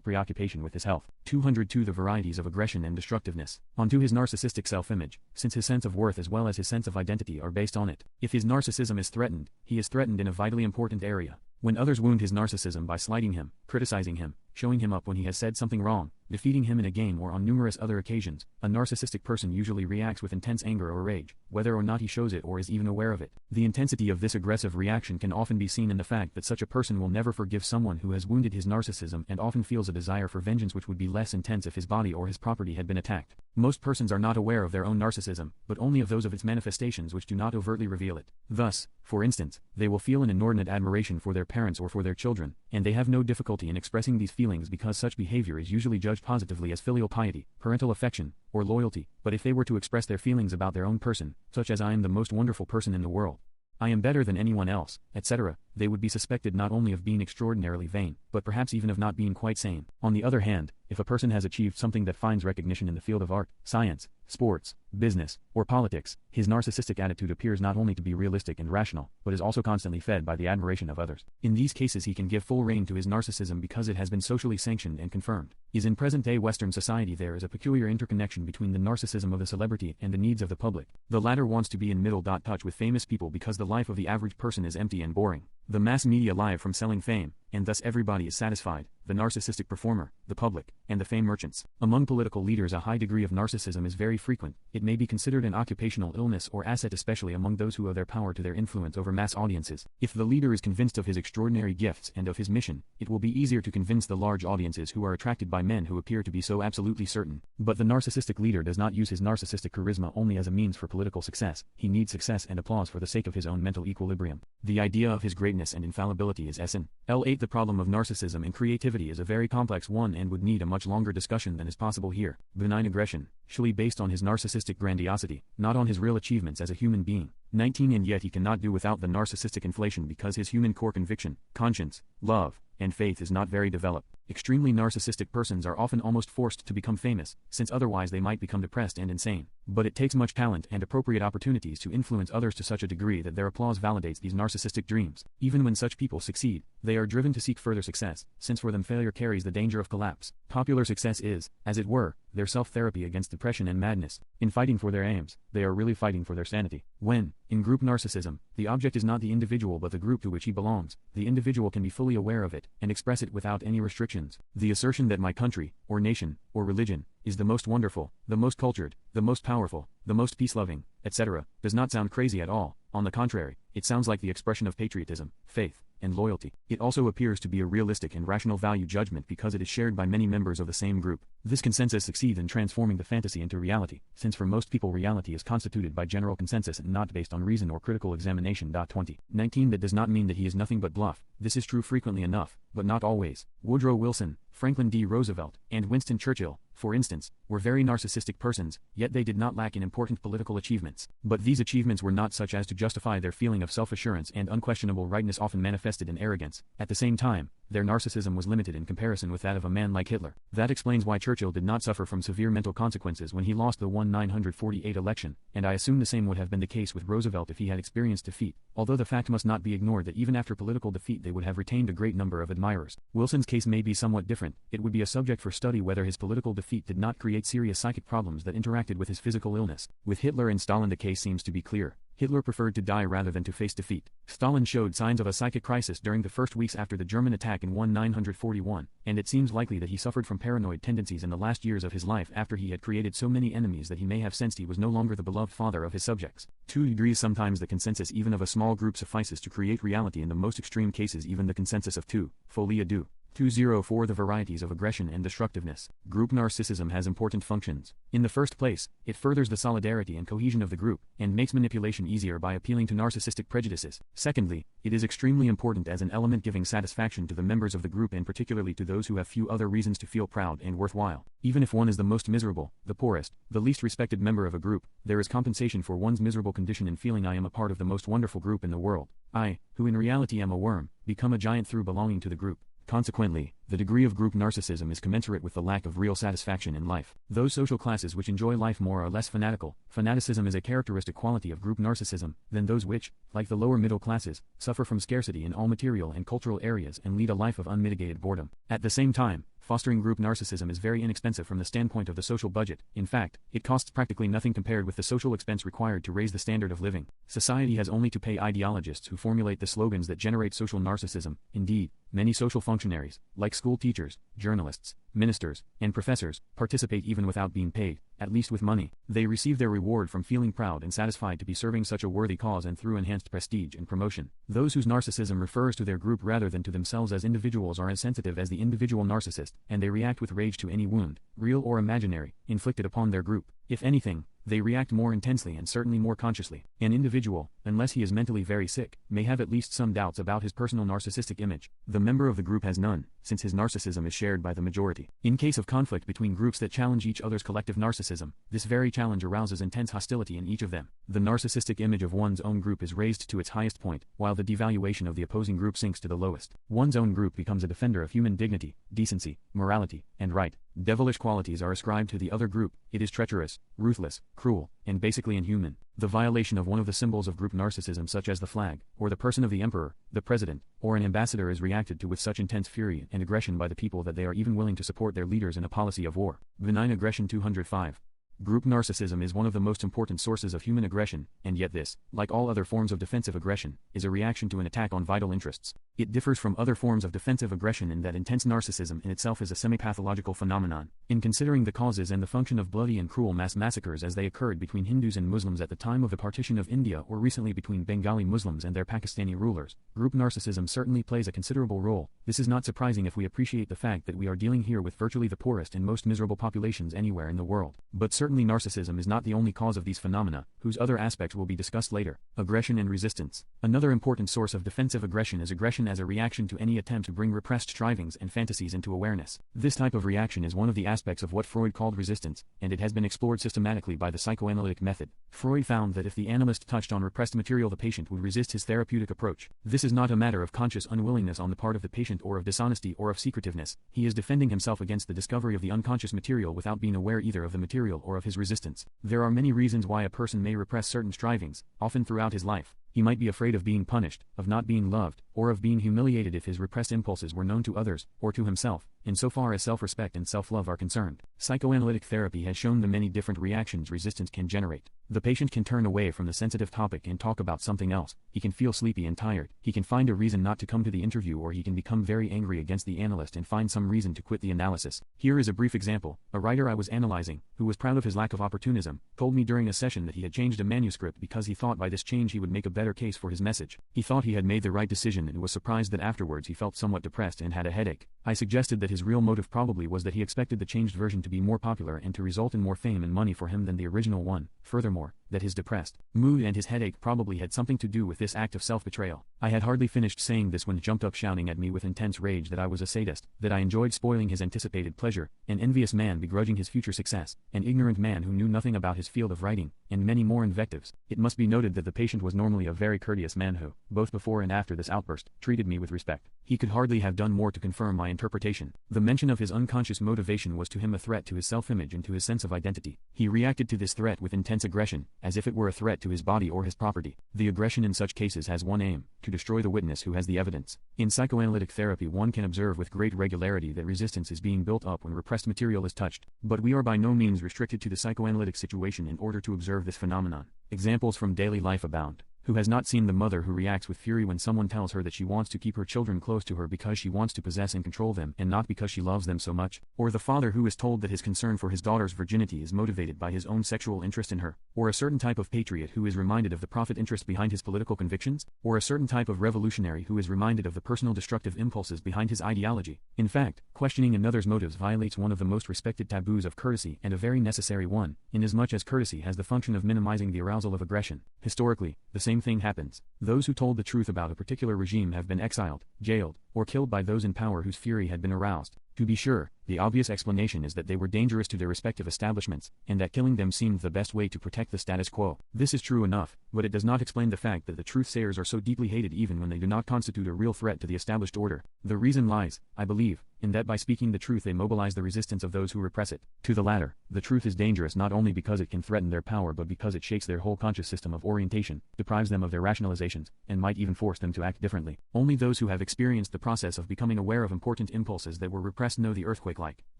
preoccupation with his health. 202. The varieties of aggression and destructiveness. Onto his narcissistic self-image, since his sense of worth as well as his sense of identity are based on it. If his narcissism is threatened, he is threatened in a vitally important area. When others wound his narcissism by slighting him, criticizing him, showing him up when he has said something wrong, defeating him in a game or on numerous other occasions, a narcissistic person usually reacts with intense anger or rage, whether or not he shows it or is even aware of it. The intensity of this aggressive reaction can often be seen in the fact that such a person will never forgive someone who has wounded his narcissism and often feels a desire for vengeance which would be less intense if his body or his property had been attacked. Most persons are not aware of their own narcissism, but only of those of its manifestations which do not overtly reveal it. Thus, for instance, they will feel an inordinate admiration for their parents or for their children, and they have no difficulty in expressing these feelings because such behavior is usually judged positively as filial piety, parental affection, or loyalty. But if they were to express their feelings about their own person, such as I am the most wonderful person in the world, I am better than anyone else, etc., they would be suspected not only of being extraordinarily vain, but perhaps even of not being quite sane. On the other hand, if a person has achieved something that finds recognition in the field of art, science, sports, business, or politics, his narcissistic attitude appears not only to be realistic and rational, but is also constantly fed by the admiration of others. In these cases he can give full rein to his narcissism because it has been socially sanctioned and confirmed. In present-day Western society there is a peculiar interconnection between the narcissism of the celebrity and the needs of the public. The latter wants to be in middle touch with famous people because the life of the average person is empty and boring. The mass media live from selling fame, and thus everybody is satisfied, the narcissistic performer, the public, and the fame merchants. Among political leaders a high degree of narcissism is very frequent. It may be considered an occupational illness or asset especially among those who owe their power to their influence over mass audiences. If the leader is convinced of his extraordinary gifts and of his mission, it will be easier to convince the large audiences who are attracted by men who appear to be so absolutely certain. But the narcissistic leader does not use his narcissistic charisma only as a means for political success. He needs success and applause for the sake of his own mental equilibrium. The idea of his greatness and infallibility is SN. L8. The problem of narcissism and creativity is a very complex one and would need a much longer discussion than is possible here. Benign aggression, surely based on his narcissistic grandiosity, not on his real achievements as a human being. 19. And yet he cannot do without the narcissistic inflation because his human core conviction, conscience, love, and faith is not very developed. Extremely narcissistic persons are often almost forced to become famous, since otherwise they might become depressed and insane. But it takes much talent and appropriate opportunities to influence others to such a degree that their applause validates these narcissistic dreams. Even when such people succeed, they are driven to seek further success, since for them failure carries the danger of collapse. Popular success is, as it were, their self-therapy against depression and madness. In fighting for their aims, they are really fighting for their sanity. When, in group narcissism, the object is not the individual but the group to which he belongs, the individual can be fully aware of it, and express it without any restrictions. The assertion that my country, or nation, or religion, is the most wonderful, the most cultured, the most powerful, the most peace-loving, etc., does not sound crazy at all. On the contrary, it sounds like the expression of patriotism, faith, and loyalty. It also appears to be a realistic and rational value judgment because it is shared by many members of the same group. This consensus succeeds in transforming the fantasy into reality, since for most people reality is constituted by general consensus and not based on reason or critical examination. 2019 That does not mean that he is nothing but bluff. This is true frequently enough, but not always. Woodrow Wilson, Franklin D. Roosevelt, and Winston Churchill, for instance, were very narcissistic persons, yet they did not lack in important political achievements. But these achievements were not such as to justify their feeling of self-assurance and unquestionable rightness often manifested in arrogance. At the same time, their narcissism was limited in comparison with that of a man like Hitler. That explains why Churchill did not suffer from severe mental consequences when he lost the 1948 election, and I assume the same would have been the case with Roosevelt if he had experienced defeat, although the fact must not be ignored that even after political defeat they would have retained a great number of admirers. Wilson's case may be somewhat different. It would be a subject for study whether his political defeat did not create serious psychic problems that interacted with his physical illness. With Hitler and Stalin the case seems to be clear. Hitler preferred to die rather than to face defeat. Stalin showed signs of a psychic crisis during the first weeks after the German attack in 1941, and it seems likely that he suffered from paranoid tendencies in the last years of his life after he had created so many enemies that he may have sensed he was no longer the beloved father of his subjects. 2 degrees Sometimes the consensus even of a small group suffices to create reality. In the most extreme cases even the consensus of 2, folia do. 204 The varieties of aggression and destructiveness. Group narcissism has important functions. In the first place, it furthers the solidarity and cohesion of the group, and makes manipulation easier by appealing to narcissistic prejudices. Secondly, it is extremely important as an element giving satisfaction to the members of the group and particularly to those who have few other reasons to feel proud and worthwhile. Even if one is the most miserable, the poorest, the least respected member of a group, there is compensation for one's miserable condition in feeling I am a part of the most wonderful group in the world. I, who in reality am a worm, become a giant through belonging to the group. Consequently, the degree of group narcissism is commensurate with the lack of real satisfaction in life. Those social classes which enjoy life more or less fanaticism is a characteristic quality of group narcissism, than those which, like the lower middle classes, suffer from scarcity in all material and cultural areas and lead a life of unmitigated boredom. At the same time, fostering group narcissism is very inexpensive from the standpoint of the social budget. In fact, it costs practically nothing compared with the social expense required to raise the standard of living. Society has only to pay ideologists who formulate the slogans that generate social narcissism. Indeed, many social functionaries, like school teachers, journalists, ministers, and professors, participate even without being paid, at least with money. They receive their reward from feeling proud and satisfied to be serving such a worthy cause and through enhanced prestige and promotion. Those whose narcissism refers to their group rather than to themselves as individuals are as sensitive as the individual narcissist, and they react with rage to any wound, real or imaginary, inflicted upon their group. If anything, they react more intensely and certainly more consciously. An individual, unless he is mentally very sick, may have at least some doubts about his personal narcissistic image. The member of the group has none, since his narcissism is shared by the majority. In case of conflict between groups that challenge each other's collective narcissism, this very challenge arouses intense hostility in each of them. The narcissistic image of one's own group is raised to its highest point, while the devaluation of the opposing group sinks to the lowest. One's own group becomes a defender of human dignity, decency, morality, and right. Devilish qualities are ascribed to the other group. It is treacherous, ruthless, cruel, and basically inhuman. The violation of one of the symbols of group narcissism, such as the flag, or the person of the emperor, the president, or an ambassador, is reacted to with such intense fury and aggression by the people that they are even willing to support their leaders in a policy of war. Benign aggression. 205. Group narcissism is one of the most important sources of human aggression, and yet this, like all other forms of defensive aggression, is a reaction to an attack on vital interests. It differs from other forms of defensive aggression in that intense narcissism in itself is a semi-pathological phenomenon. In considering the causes and the function of bloody and cruel mass massacres as they occurred between Hindus and Muslims at the time of the partition of India or recently between Bengali Muslims and their Pakistani rulers, group narcissism certainly plays a considerable role. This is not surprising if we appreciate the fact that we are dealing here with virtually the poorest and most miserable populations anywhere in the world. But certainly certainly narcissism is not the only cause of these phenomena, whose other aspects will be discussed later. Aggression and resistance. Another important source of defensive aggression is aggression as a reaction to any attempt to bring repressed strivings and fantasies into awareness. This type of reaction is one of the aspects of what Freud called resistance, and it has been explored systematically by the psychoanalytic method. Freud found that if the analyst touched on repressed material, the patient would resist his therapeutic approach. This is not a matter of conscious unwillingness on the part of the patient or of dishonesty or of secretiveness. He is defending himself against the discovery of the unconscious material without being aware either of the material or of his resistance. There are many reasons why a person may repress certain strivings, often throughout his life. He might be afraid of being punished, of not being loved, or of being humiliated if his repressed impulses were known to others, or to himself, insofar as self-respect and self-love are concerned. Psychoanalytic therapy has shown the many different reactions resistance can generate. The patient can turn away from the sensitive topic and talk about something else. He can feel sleepy and tired. He can find a reason not to come to the interview, or he can become very angry against the analyst and find some reason to quit the analysis. Here is a brief example. A writer I was analyzing, who was proud of his lack of opportunism, told me during a session that he had changed a manuscript because he thought by this change he would make a better case for his message. He thought he had made the right decision and was surprised that afterwards he felt somewhat depressed and had a headache. I suggested that his real motive probably was that he expected the changed version to be more popular and to result in more fame and money for him than the original one. Furthermore, that his depressed mood and his headache probably had something to do with this act of self-betrayal. I had hardly finished saying this when he jumped up shouting at me with intense rage that I was a sadist, that I enjoyed spoiling his anticipated pleasure, an envious man begrudging his future success, an ignorant man who knew nothing about his field of writing, and many more invectives. It must be noted that the patient was normally a very courteous man who, both before and after this outburst, treated me with respect. He could hardly have done more to confirm my interpretation. The mention of his unconscious motivation was to him a threat to his self-image and to his sense of identity. He reacted to this threat with intense aggression, as if it were a threat to his body or his property. The aggression in such cases has one aim: to destroy the witness who has the evidence. In psychoanalytic therapy, one can observe with great regularity that resistance is being built up when repressed material is touched. But we are by no means restricted to the psychoanalytic situation in order to observe this phenomenon. Examples from daily life abound. Who has not seen the mother who reacts with fury when someone tells her that she wants to keep her children close to her because she wants to possess and control them and not because she loves them so much? Or the father who is told that his concern for his daughter's virginity is motivated by his own sexual interest in her? Or a certain type of patriot who is reminded of the profit interest behind his political convictions? Or a certain type of revolutionary who is reminded of the personal destructive impulses behind his ideology? In fact, questioning another's motives violates one of the most respected taboos of courtesy, and a very necessary one, inasmuch as courtesy has the function of minimizing the arousal of aggression. Historically, the same thing happens. Those who told the truth about a particular regime have been exiled, jailed, or killed by those in power whose fury had been aroused. To be sure, the obvious explanation is that they were dangerous to their respective establishments, and that killing them seemed the best way to protect the status quo. This is true enough, but it does not explain the fact that the truth-sayers are so deeply hated even when they do not constitute a real threat to the established order. The reason lies, I believe, in that by speaking the truth they mobilize the resistance of those who repress it. To the latter, the truth is dangerous not only because it can threaten their power but because it shakes their whole conscious system of orientation, deprives them of their rationalizations, and might even force them to act differently. Only those who have experienced the process of becoming aware of important impulses that were repressed know the earthquake-like,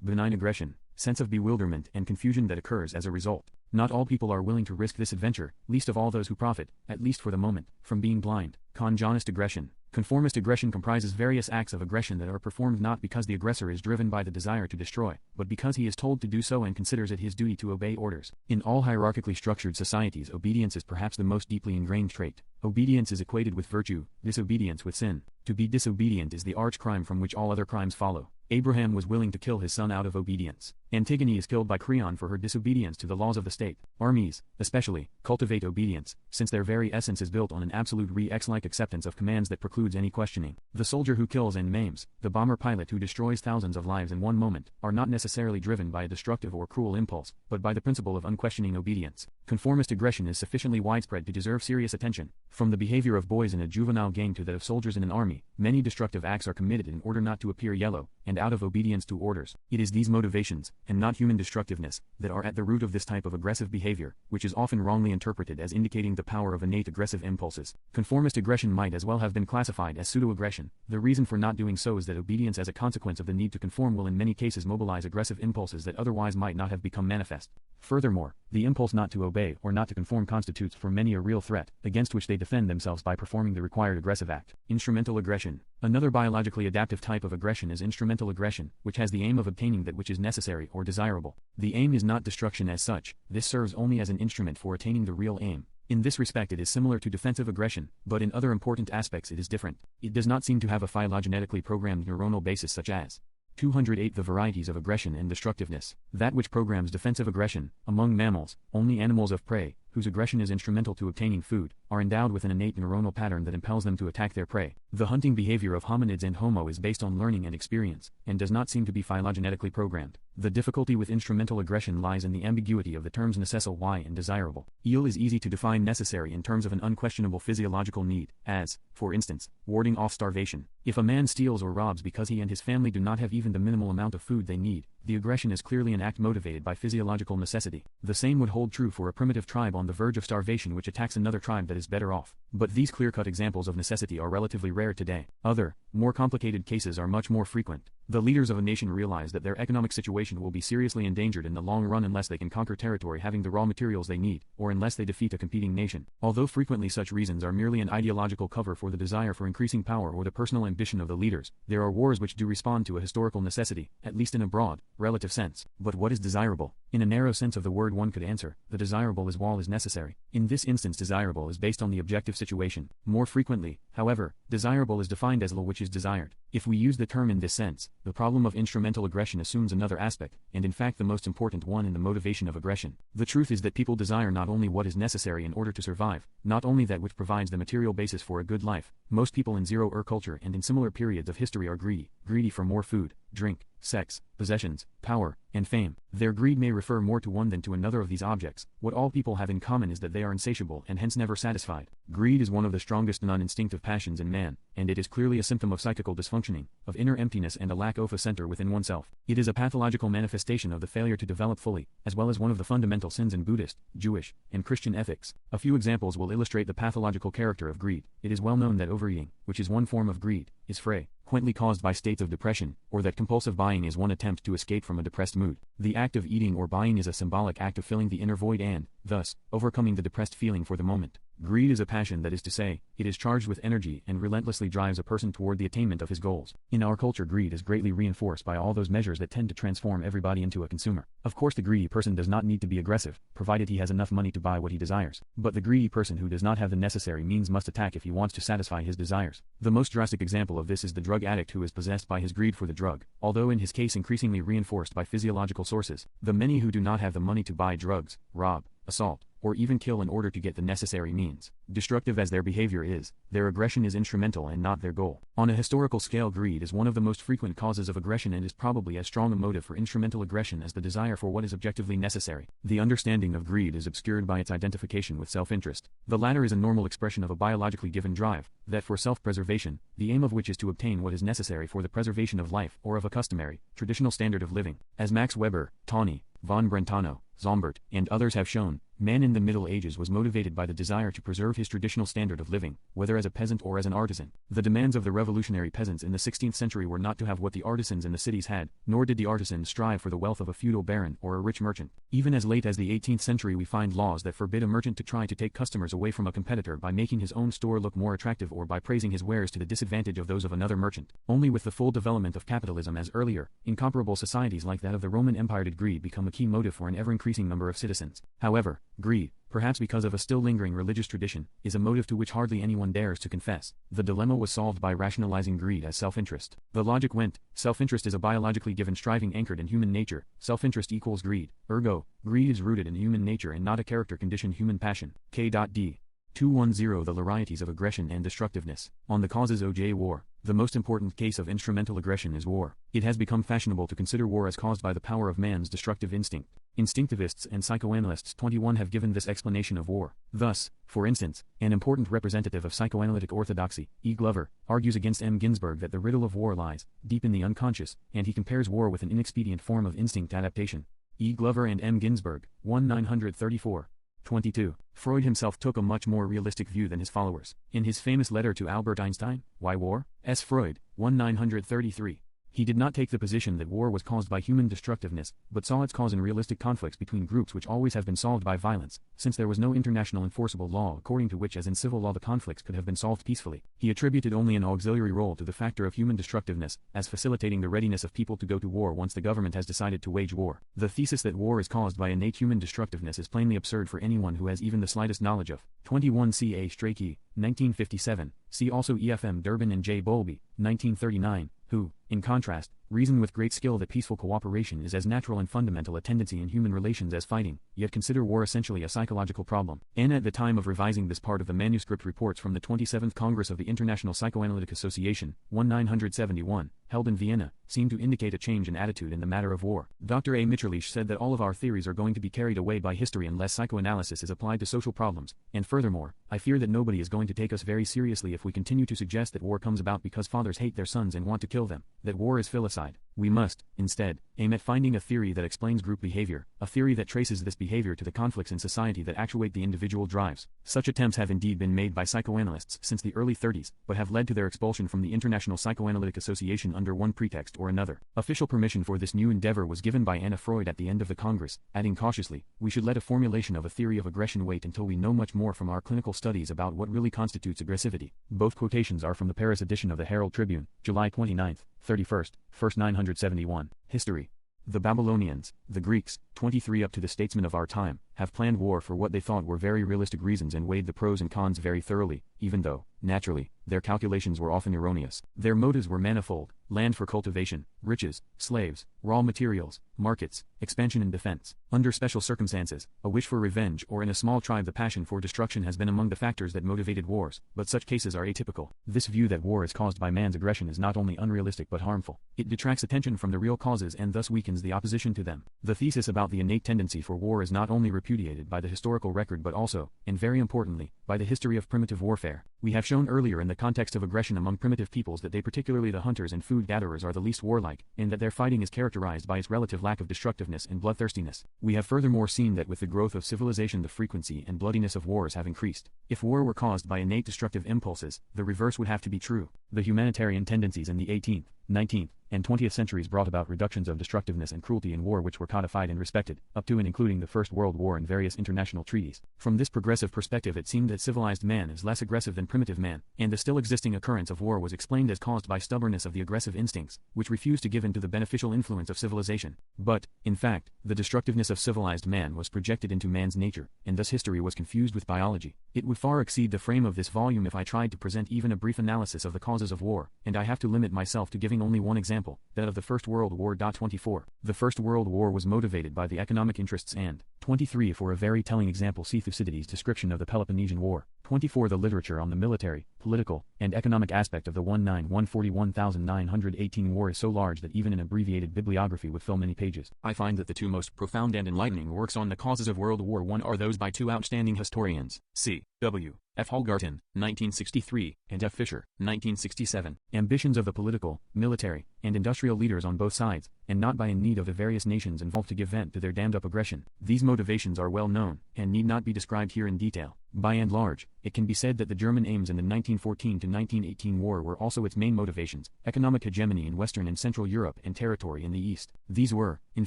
benign aggression, sense of bewilderment and confusion that occurs as a result. Not all people are willing to risk this adventure, least of all those who profit, at least for the moment, from being blind. Conjonist aggression. Conformist aggression comprises various acts of aggression that are performed not because the aggressor is driven by the desire to destroy, but because he is told to do so and considers it his duty to obey orders. In all hierarchically structured societies, obedience is perhaps the most deeply ingrained trait. Obedience is equated with virtue, disobedience with sin. To be disobedient is the arch crime from which all other crimes follow. Abraham was willing to kill his son out of obedience. Antigone is killed by Creon for her disobedience to the laws of the state. Armies, especially, cultivate obedience, since their very essence is built on an absolute Rex-like acceptance of commands that precludes any questioning. The soldier who kills and maims, the bomber pilot who destroys thousands of lives in one moment, are not necessarily driven by a destructive or cruel impulse, but by the principle of unquestioning obedience. Conformist aggression is sufficiently widespread to deserve serious attention. From the behavior of boys in a juvenile gang to that of soldiers in an army, many destructive acts are committed in order not to appear yellow, and out of obedience to orders. It is these motivations, and not human destructiveness, that are at the root of this type of aggressive behavior, which is often wrongly interpreted as indicating the power of innate aggressive impulses. Conformist aggression might as well have been classified as pseudo-aggression. The reason for not doing so is that obedience as a consequence of the need to conform will in many cases mobilize aggressive impulses that otherwise might not have become manifest. Furthermore, the impulse not to obey or not to conform constitutes for many a real threat, against which they defend themselves by performing the required aggressive act. Instrumental aggression. Another biologically adaptive type of aggression is instrumental aggression, which has the aim of obtaining that which is necessary or desirable. The aim is not destruction as such, this serves only as an instrument for attaining the real aim. In this respect it is similar to defensive aggression, but in other important aspects it is different. It does not seem to have a phylogenetically programmed neuronal basis such as 208 The varieties of aggression and destructiveness. That which programs defensive aggression, among mammals, only animals of prey, whose aggression is instrumental to obtaining food, are endowed with an innate neuronal pattern that impels them to attack their prey. The hunting behavior of hominids and Homo is based on learning and experience, and does not seem to be phylogenetically programmed. The difficulty with instrumental aggression lies in the ambiguity of the terms necessal and desirable. Eel is easy to define necessary in terms of an unquestionable physiological need, as, for instance, warding off starvation. If a man steals or robs because he and his family do not have even the minimal amount of food they need, the aggression is clearly an act motivated by physiological necessity. The same would hold true for a primitive tribe on the verge of starvation which attacks another tribe that is better off. But these clear-cut examples of necessity are relatively rare today. Other, more complicated cases are much more frequent. The leaders of a nation realize that their economic situation will be seriously endangered in the long run unless they can conquer territory having the raw materials they need, or unless they defeat a competing nation. Although frequently such reasons are merely an ideological cover for the desire for increasing power or the personal ambition of the leaders, there are wars which do respond to a historical necessity, at least in a broad, relative sense. But what is desirable? In a narrow sense of the word one could answer, the desirable is while is necessary. In this instance desirable is based on the objective situation. More frequently, however, desirable is defined as which is desired. If we use the term in this sense, the problem of instrumental aggression assumes another aspect, and in fact the most important one in the motivation of aggression. The truth is that people desire not only what is necessary in order to survive, not only that which provides the material basis for a good life. Most people in zero-er culture and in similar periods of history are greedy for more food, drink, sex, possessions, power, and fame. Their greed may refer more to one than to another of these objects. What all people have in common is that they are insatiable and hence never satisfied. Greed is one of the strongest non-instinctive passions in man, and it is clearly a symptom of psychical dysfunctioning, of inner emptiness and a lack of a center within oneself. It is a pathological manifestation of the failure to develop fully, as well as one of the fundamental sins in Buddhist, Jewish, and Christian ethics. A few examples will illustrate the pathological character of greed. It is well known that overeating, which is one form of greed, is frequently caused by states of depression, or that compulsive buying is one attempt to escape from a depressed mood. The act of eating or buying is a symbolic act of filling the inner void and, thus, overcoming the depressed feeling for the moment. Greed is a passion, that is to say, it is charged with energy and relentlessly drives a person toward the attainment of his goals. In our culture, greed is greatly reinforced by all those measures that tend to transform everybody into a consumer. Of course, the greedy person does not need to be aggressive, provided he has enough money to buy what he desires. But the greedy person who does not have the necessary means must attack if he wants to satisfy his desires. The most drastic example of this is the drug addict who is possessed by his greed for the drug, although in his case increasingly reinforced by physiological sources. The many who do not have the money to buy drugs, rob, assault, or even kill in order to get the necessary means. Destructive as their behavior is, their aggression is instrumental and not their goal. On a historical scale, greed is one of the most frequent causes of aggression and is probably as strong a motive for instrumental aggression as the desire for what is objectively necessary. The understanding of greed is obscured by its identification with self-interest. The latter is a normal expression of a biologically given drive, that for self-preservation, the aim of which is to obtain what is necessary for the preservation of life or of a customary, traditional standard of living. As Max Weber, Tawney, von Brentano, Zombert, and others have shown, man in the Middle Ages was motivated by the desire to preserve his traditional standard of living, whether as a peasant or as an artisan. The demands of the revolutionary peasants in the 16th century were not to have what the artisans in the cities had, nor did the artisans strive for the wealth of a feudal baron or a rich merchant. Even as late as the 18th century we find laws that forbid a merchant to try to take customers away from a competitor by making his own store look more attractive or by praising his wares to the disadvantage of those of another merchant. Only with the full development of capitalism as earlier, incomparable societies like that of the Roman Empire did greed become a key motive for an ever-increasing number of citizens. However, greed, perhaps because of a still lingering religious tradition, is a motive to which hardly anyone dares to confess. The dilemma was solved by rationalizing greed as self-interest. The logic went, self-interest is a biologically given striving anchored in human nature, self-interest equals greed, ergo, greed is rooted in human nature and not a character-conditioned human passion. K.D. 210 The varieties of aggression and destructiveness. On the causes of war. The most important case of instrumental aggression is war. It has become fashionable to consider war as caused by the power of man's destructive instinct. Instinctivists and psychoanalysts 21 have given this explanation of war. Thus, for instance, an important representative of psychoanalytic orthodoxy, E. Glover, argues against M. Ginsberg that the riddle of war lies deep in the unconscious, and he compares war with an inexpedient form of instinct adaptation. E. Glover and M. Ginsberg, 1934. 22. Freud himself took a much more realistic view than his followers. In his famous letter to Albert Einstein, Why War? S. Freud, 1933. He did not take the position that war was caused by human destructiveness, but saw its cause in realistic conflicts between groups which always have been solved by violence, since there was no international enforceable law according to which as in civil law the conflicts could have been solved peacefully. He attributed only an auxiliary role to the factor of human destructiveness, as facilitating the readiness of people to go to war once the government has decided to wage war. The thesis that war is caused by innate human destructiveness is plainly absurd for anyone who has even the slightest knowledge of. 21 C.A. Strachey, 1957, see also E.F.M. Durbin and J. Bowlby, 1939, who, in contrast, reason with great skill that peaceful cooperation is as natural and fundamental a tendency in human relations as fighting, yet consider war essentially a psychological problem. And at the time of revising this part of the manuscript, reports from the 27th Congress of the International Psychoanalytic Association, 1971, held in Vienna, seem to indicate a change in attitude in the matter of war. Dr. A. Mitscherlich said that all of our theories are going to be carried away by history unless psychoanalysis is applied to social problems, and furthermore, I fear that nobody is going to take us very seriously if we continue to suggest that war comes about because fathers hate their sons and want to kill them, that war is filicide. We must, instead, aim at finding a theory that explains group behavior, a theory that traces this behavior to the conflicts in society that actuate the individual drives. Such attempts have indeed been made by psychoanalysts since the early 30s, but have led to their expulsion from the International Psychoanalytic Association under one pretext or another. Official permission for this new endeavor was given by Anna Freud at the end of the Congress, adding cautiously, "We should let a formulation of a theory of aggression wait until we know much more from our clinical studies about what really constitutes aggressivity." Both quotations are from the Paris edition of the Herald Tribune, July 29, 31st, 971. History. The Babylonians, the Greeks, 23 up to the statesmen of our time, have planned war for what they thought were very realistic reasons and weighed the pros and cons very thoroughly, even though, naturally, their calculations were often erroneous. Their motives were manifold: land for cultivation, riches, slaves, raw materials, markets, expansion and defense. Under special circumstances, a wish for revenge, or in a small tribe the passion for destruction, has been among the factors that motivated wars, but such cases are atypical. This view that war is caused by man's aggression is not only unrealistic but harmful. It detracts attention from the real causes and thus weakens the opposition to them. The thesis about the innate tendency for war is not only repudiated by the historical record but also, and very importantly, by the history of primitive warfare. We have shown earlier in the context of aggression among primitive peoples that they, particularly the hunters and food gatherers, are the least warlike, and that their fighting is characterized by its relative lack of destructiveness and bloodthirstiness. We have furthermore seen that with the growth of civilization the frequency and bloodiness of wars have increased. If war were caused by innate destructive impulses, the reverse would have to be true. The humanitarian tendencies in the 18th, 19th, and 20th centuries brought about reductions of destructiveness and cruelty in war which were codified and respected, up to and including the First World War and various international treaties. From this progressive perspective it seemed that civilized man is less aggressive than primitive man, and the still existing occurrence of war was explained as caused by stubbornness of the aggressive instincts, which refused to give in to the beneficial influence of civilization. But, in fact, the destructiveness of civilized man was projected into man's nature, and thus history was confused with biology. It would far exceed the frame of this volume if I tried to present even a brief analysis of the causes of war, and I have to limit myself to giving only one example, that of the First World War. 24. The First World War was motivated by the economic interests and, 23. For a very telling example, see Thucydides' description of the Peloponnesian War. 24. The literature on the military, political, and economic aspect of the 19141,918 war is so large that even an abbreviated bibliography would fill many pages. I find that the two most profound and enlightening works on the causes of World War I are those by two outstanding historians, C. W. F. Holgarten, 1963, and F. Fisher, 1967. Ambitions of the political, military, and industrial leaders on both sides, and not by in need of the various nations involved to give vent to their damned up aggression. These motivations are well known, and need not be described here in detail. By and large, it can be said that the German aims in the 1914 to 1918 war were also its main motivations: economic hegemony in Western and Central Europe and territory in the East. These were, in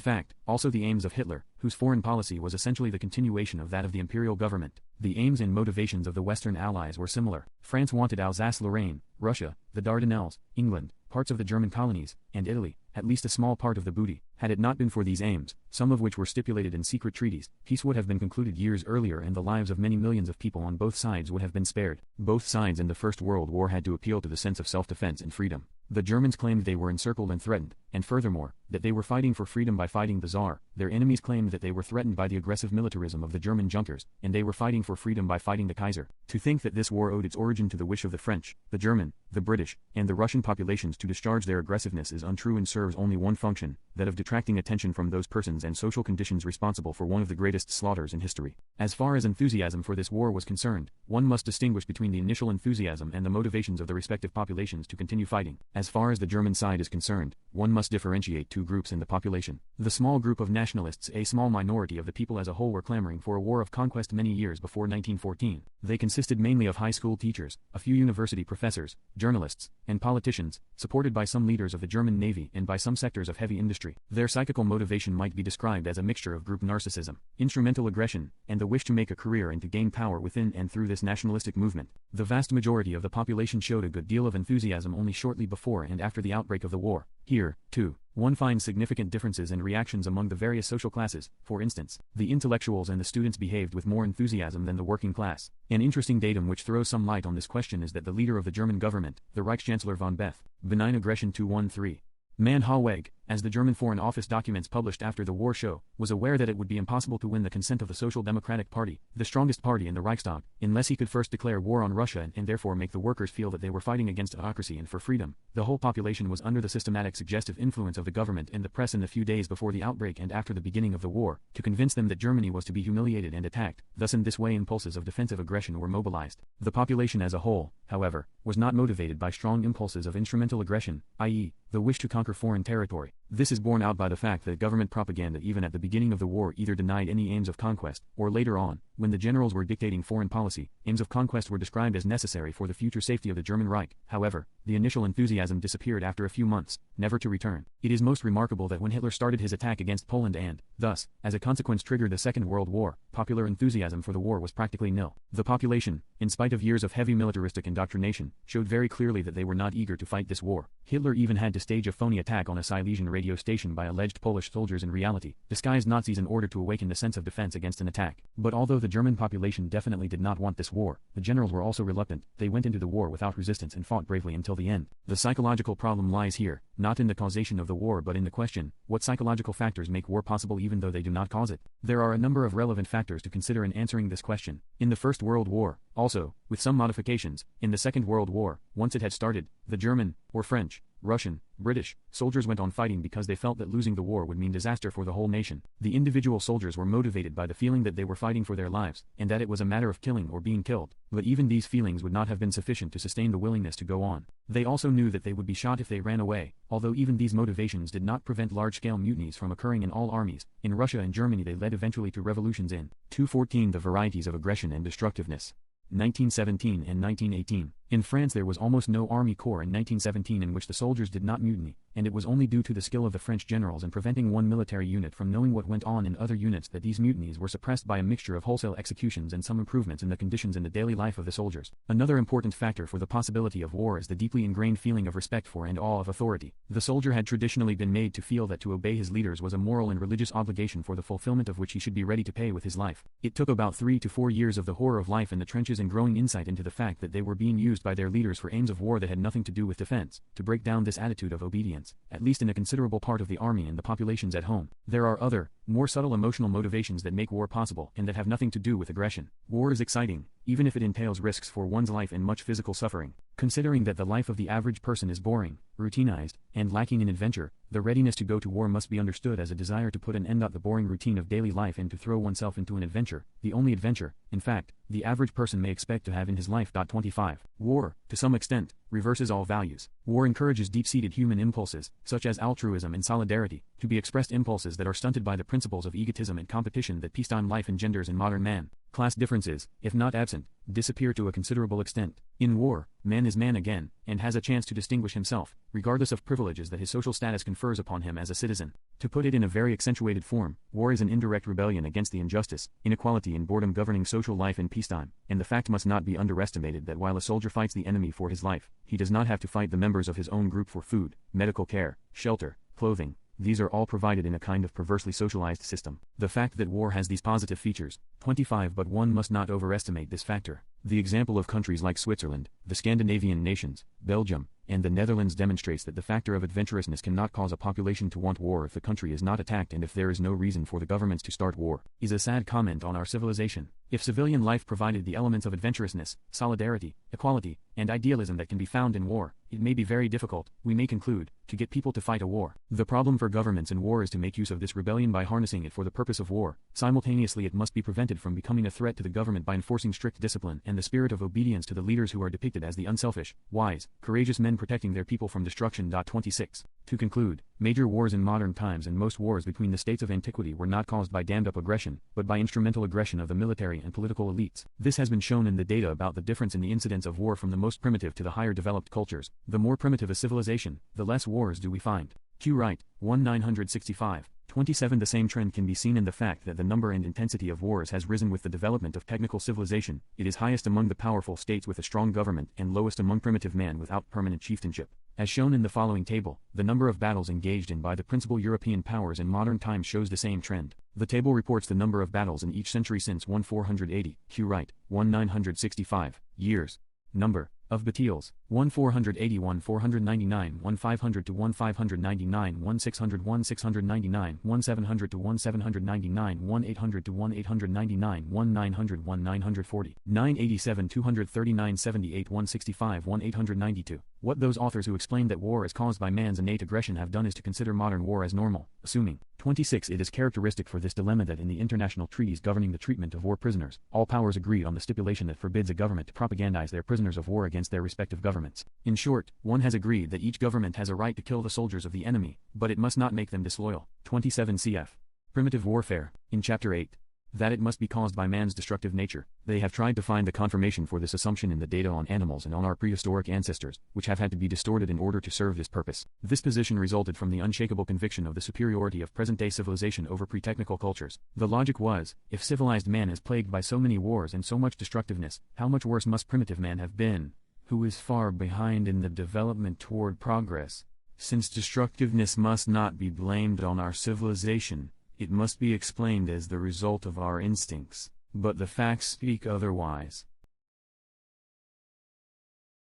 fact, also the aims of Hitler, whose foreign policy was essentially the continuation of that of the imperial government. The aims and motivations of the Western Allies were similar. France wanted Alsace-Lorraine, Russia, the Dardanelles, England, parts of the German colonies, and Italy, at least a small part of the booty. Had it not been for these aims, some of which were stipulated in secret treaties, peace would have been concluded years earlier and the lives of many millions of people on both sides would have been spared. Both sides in the First World War had to appeal to the sense of self-defense and freedom. The Germans claimed they were encircled and threatened, and furthermore, that they were fighting for freedom by fighting the Tsar. Their enemies claimed that they were threatened by the aggressive militarism of the German Junkers, and they were fighting for freedom by fighting the Kaiser. To think that this war owed its origin to the wish of the French, the German, the British, and the Russian populations to discharge their aggressiveness is untrue and serves only one function, that of detracting attention from those persons and social conditions responsible for one of the greatest slaughters in history. As far as enthusiasm for this war was concerned, one must distinguish between the initial enthusiasm and the motivations of the respective populations to continue fighting. As far as the German side is concerned, one must differentiate two groups in the population. The small group of nationalists, a small minority of the people as a whole, were clamoring for a war of conquest many years before 1914. They consisted mainly of high school teachers, a few university professors, journalists, and politicians, supported by some leaders of the German Navy and by some sectors of heavy industry. Their psychical motivation might be described as a mixture of group narcissism, instrumental aggression, and the wish to make a career and to gain power within and through this nationalistic movement. The vast majority of the population showed a good deal of enthusiasm only shortly before and after the outbreak of the war. Here, too, One finds significant differences in reactions among the various social classes. For instance, the intellectuals and the students behaved with more enthusiasm than the working class. An interesting datum which throws some light on this question is that the leader of the German government, the Reichschancellor von Beth, Benign Aggression 213. Man Hallweg, as the German Foreign Office documents published after the war show, was aware that it would be impossible to win the consent of the Social Democratic Party, the strongest party in the Reichstag, unless he could first declare war on Russia and therefore make the workers feel that they were fighting against autocracy and for freedom. The whole population was under the systematic suggestive influence of the government and the press in the few days before the outbreak and after the beginning of the war, to convince them that Germany was to be humiliated and attacked. Thus in this way impulses of defensive aggression were mobilized. The population as a whole, however, was not motivated by strong impulses of instrumental aggression, i.e., the wish to conquer foreign territory. This is borne out by the fact that government propaganda even at the beginning of the war either denied any aims of conquest, or later on, when the generals were dictating foreign policy, aims of conquest were described as necessary for the future safety of the German Reich. However, the initial enthusiasm disappeared after a few months, never to return. It is most remarkable that when Hitler started his attack against Poland and, thus, as a consequence triggered the Second World War, popular enthusiasm for the war was practically nil. The population, in spite of years of heavy militaristic indoctrination, showed very clearly that they were not eager to fight this war. Hitler even had to stage a phony attack on a Silesian radio station by alleged Polish soldiers in reality, disguised Nazis in order to awaken the sense of defense against an attack. But although the German population definitely did not want this war, the generals were also reluctant. They went into the war without resistance and fought bravely until the end. The psychological problem lies here, not in the causation of the war but in the question, what psychological factors make war possible even though they do not cause it? There are a number of relevant factors to consider in answering this question. In the First World War, also, with some modifications, in the Second World War, once it had started, the German, or French, Russian, British, soldiers went on fighting because they felt that losing the war would mean disaster for the whole nation. The individual soldiers were motivated by the feeling that they were fighting for their lives, and that it was a matter of killing or being killed. But even these feelings would not have been sufficient to sustain the willingness to go on. They also knew that they would be shot if they ran away, although even these motivations did not prevent large-scale mutinies from occurring in all armies. In Russia and Germany they led eventually to revolutions in 214. The varieties of aggression and destructiveness. 1917 and 1918. In France there was almost no army corps in 1917 in which the soldiers did not mutiny, and it was only due to the skill of the French generals in preventing one military unit from knowing what went on in other units that these mutinies were suppressed by a mixture of wholesale executions and some improvements in the conditions in the daily life of the soldiers. Another important factor for the possibility of war is the deeply ingrained feeling of respect for and awe of authority. The soldier had traditionally been made to feel that to obey his leaders was a moral and religious obligation for the fulfillment of which he should be ready to pay with his life. It took about 3 to 4 years of the horror of life in the trenches and growing insight into the fact that they were being used by their leaders for aims of war that had nothing to do with defense, to break down this attitude of obedience, at least in a considerable part of the army and the populations at home. There are other, more subtle emotional motivations that make war possible and that have nothing to do with aggression. War is exciting, even if it entails risks for one's life and much physical suffering. Considering that the life of the average person is boring, routinized, and lacking in adventure, the readiness to go to war must be understood as a desire to put an end to the boring routine of daily life and to throw oneself into an adventure, the only adventure, in fact, the average person may expect to have in his life. 25. War, to some extent, reverses all values. War encourages deep-seated human impulses, such as altruism and solidarity, to be expressed, impulses that are stunted by the principles of egotism and competition that peacetime life engenders in modern man. Class differences, if not absent, disappear to a considerable extent. In war, man is man again, and has a chance to distinguish himself, regardless of privileges that his social status confers upon him as a citizen. To put it in a very accentuated form, war is an indirect rebellion against the injustice, inequality and boredom governing social life in peacetime, and the fact must not be underestimated that while a soldier fights the enemy for his life, he does not have to fight the members of his own group for food, medical care, shelter, clothing. These are all provided in a kind of perversely socialized system. The fact that war has these positive features. 25. But one must not overestimate this factor. The example of countries like Switzerland, the Scandinavian nations, Belgium, and the Netherlands demonstrates that the factor of adventurousness cannot cause a population to want war if the country is not attacked and if there is no reason for the governments to start war. Is a sad comment on our civilization. If civilian life provided the elements of adventurousness, solidarity, equality, and idealism that can be found in war, it may be very difficult, we may conclude, to get people to fight a war. The problem for governments in war is to make use of this rebellion by harnessing it for the purpose of war. Simultaneously it must be prevented from becoming a threat to the government by enforcing strict discipline and the spirit of obedience to the leaders who are depicted as the unselfish, wise, courageous men protecting their people from destruction. 26. To conclude, major wars in modern times and most wars between the states of antiquity were not caused by dammed-up aggression, but by instrumental aggression of the military and political elites. This has been shown in the data about the difference in the incidence of war from the most primitive to the higher developed cultures. The more primitive a civilization, the less wars do we find. Q. Wright, 1965, 27 The same trend can be seen in the fact that the number and intensity of wars has risen with the development of technical civilization. It is highest among the powerful states with a strong government and lowest among primitive man without permanent chieftainship. As shown in the following table, the number of battles engaged in by the principal European powers in modern times shows the same trend. The table reports the number of battles in each century since 1480, Q. Right, 1965, years. Number of battles, 1480 1499 1500 to 1599 1600 1699 1700 to 1799 1800 to 1899 1900 1940 987 239 78 165 1892. What those authors who explain that war is caused by man's innate aggression have done is to consider modern war as normal, assuming. 26 It is characteristic for this dilemma that in the international treaties governing the treatment of war prisoners, all powers agreed on the stipulation that forbids a government to propagandize their prisoners of war against their respective governments. In short, one has agreed that each government has a right to kill the soldiers of the enemy, but it must not make them disloyal. 27 Cf. Primitive warfare, in Chapter 8. That it must be caused by man's destructive nature. They have tried to find the confirmation for this assumption in the data on animals and on our prehistoric ancestors, which have had to be distorted in order to serve this purpose. This position resulted from the unshakable conviction of the superiority of present-day civilization over pre-technical cultures. The logic was, if civilized man is plagued by so many wars and so much destructiveness, how much worse must primitive man have been, who is far behind in the development toward progress? Since destructiveness must not be blamed on our civilization, it must be explained as the result of our instincts, but the facts speak otherwise.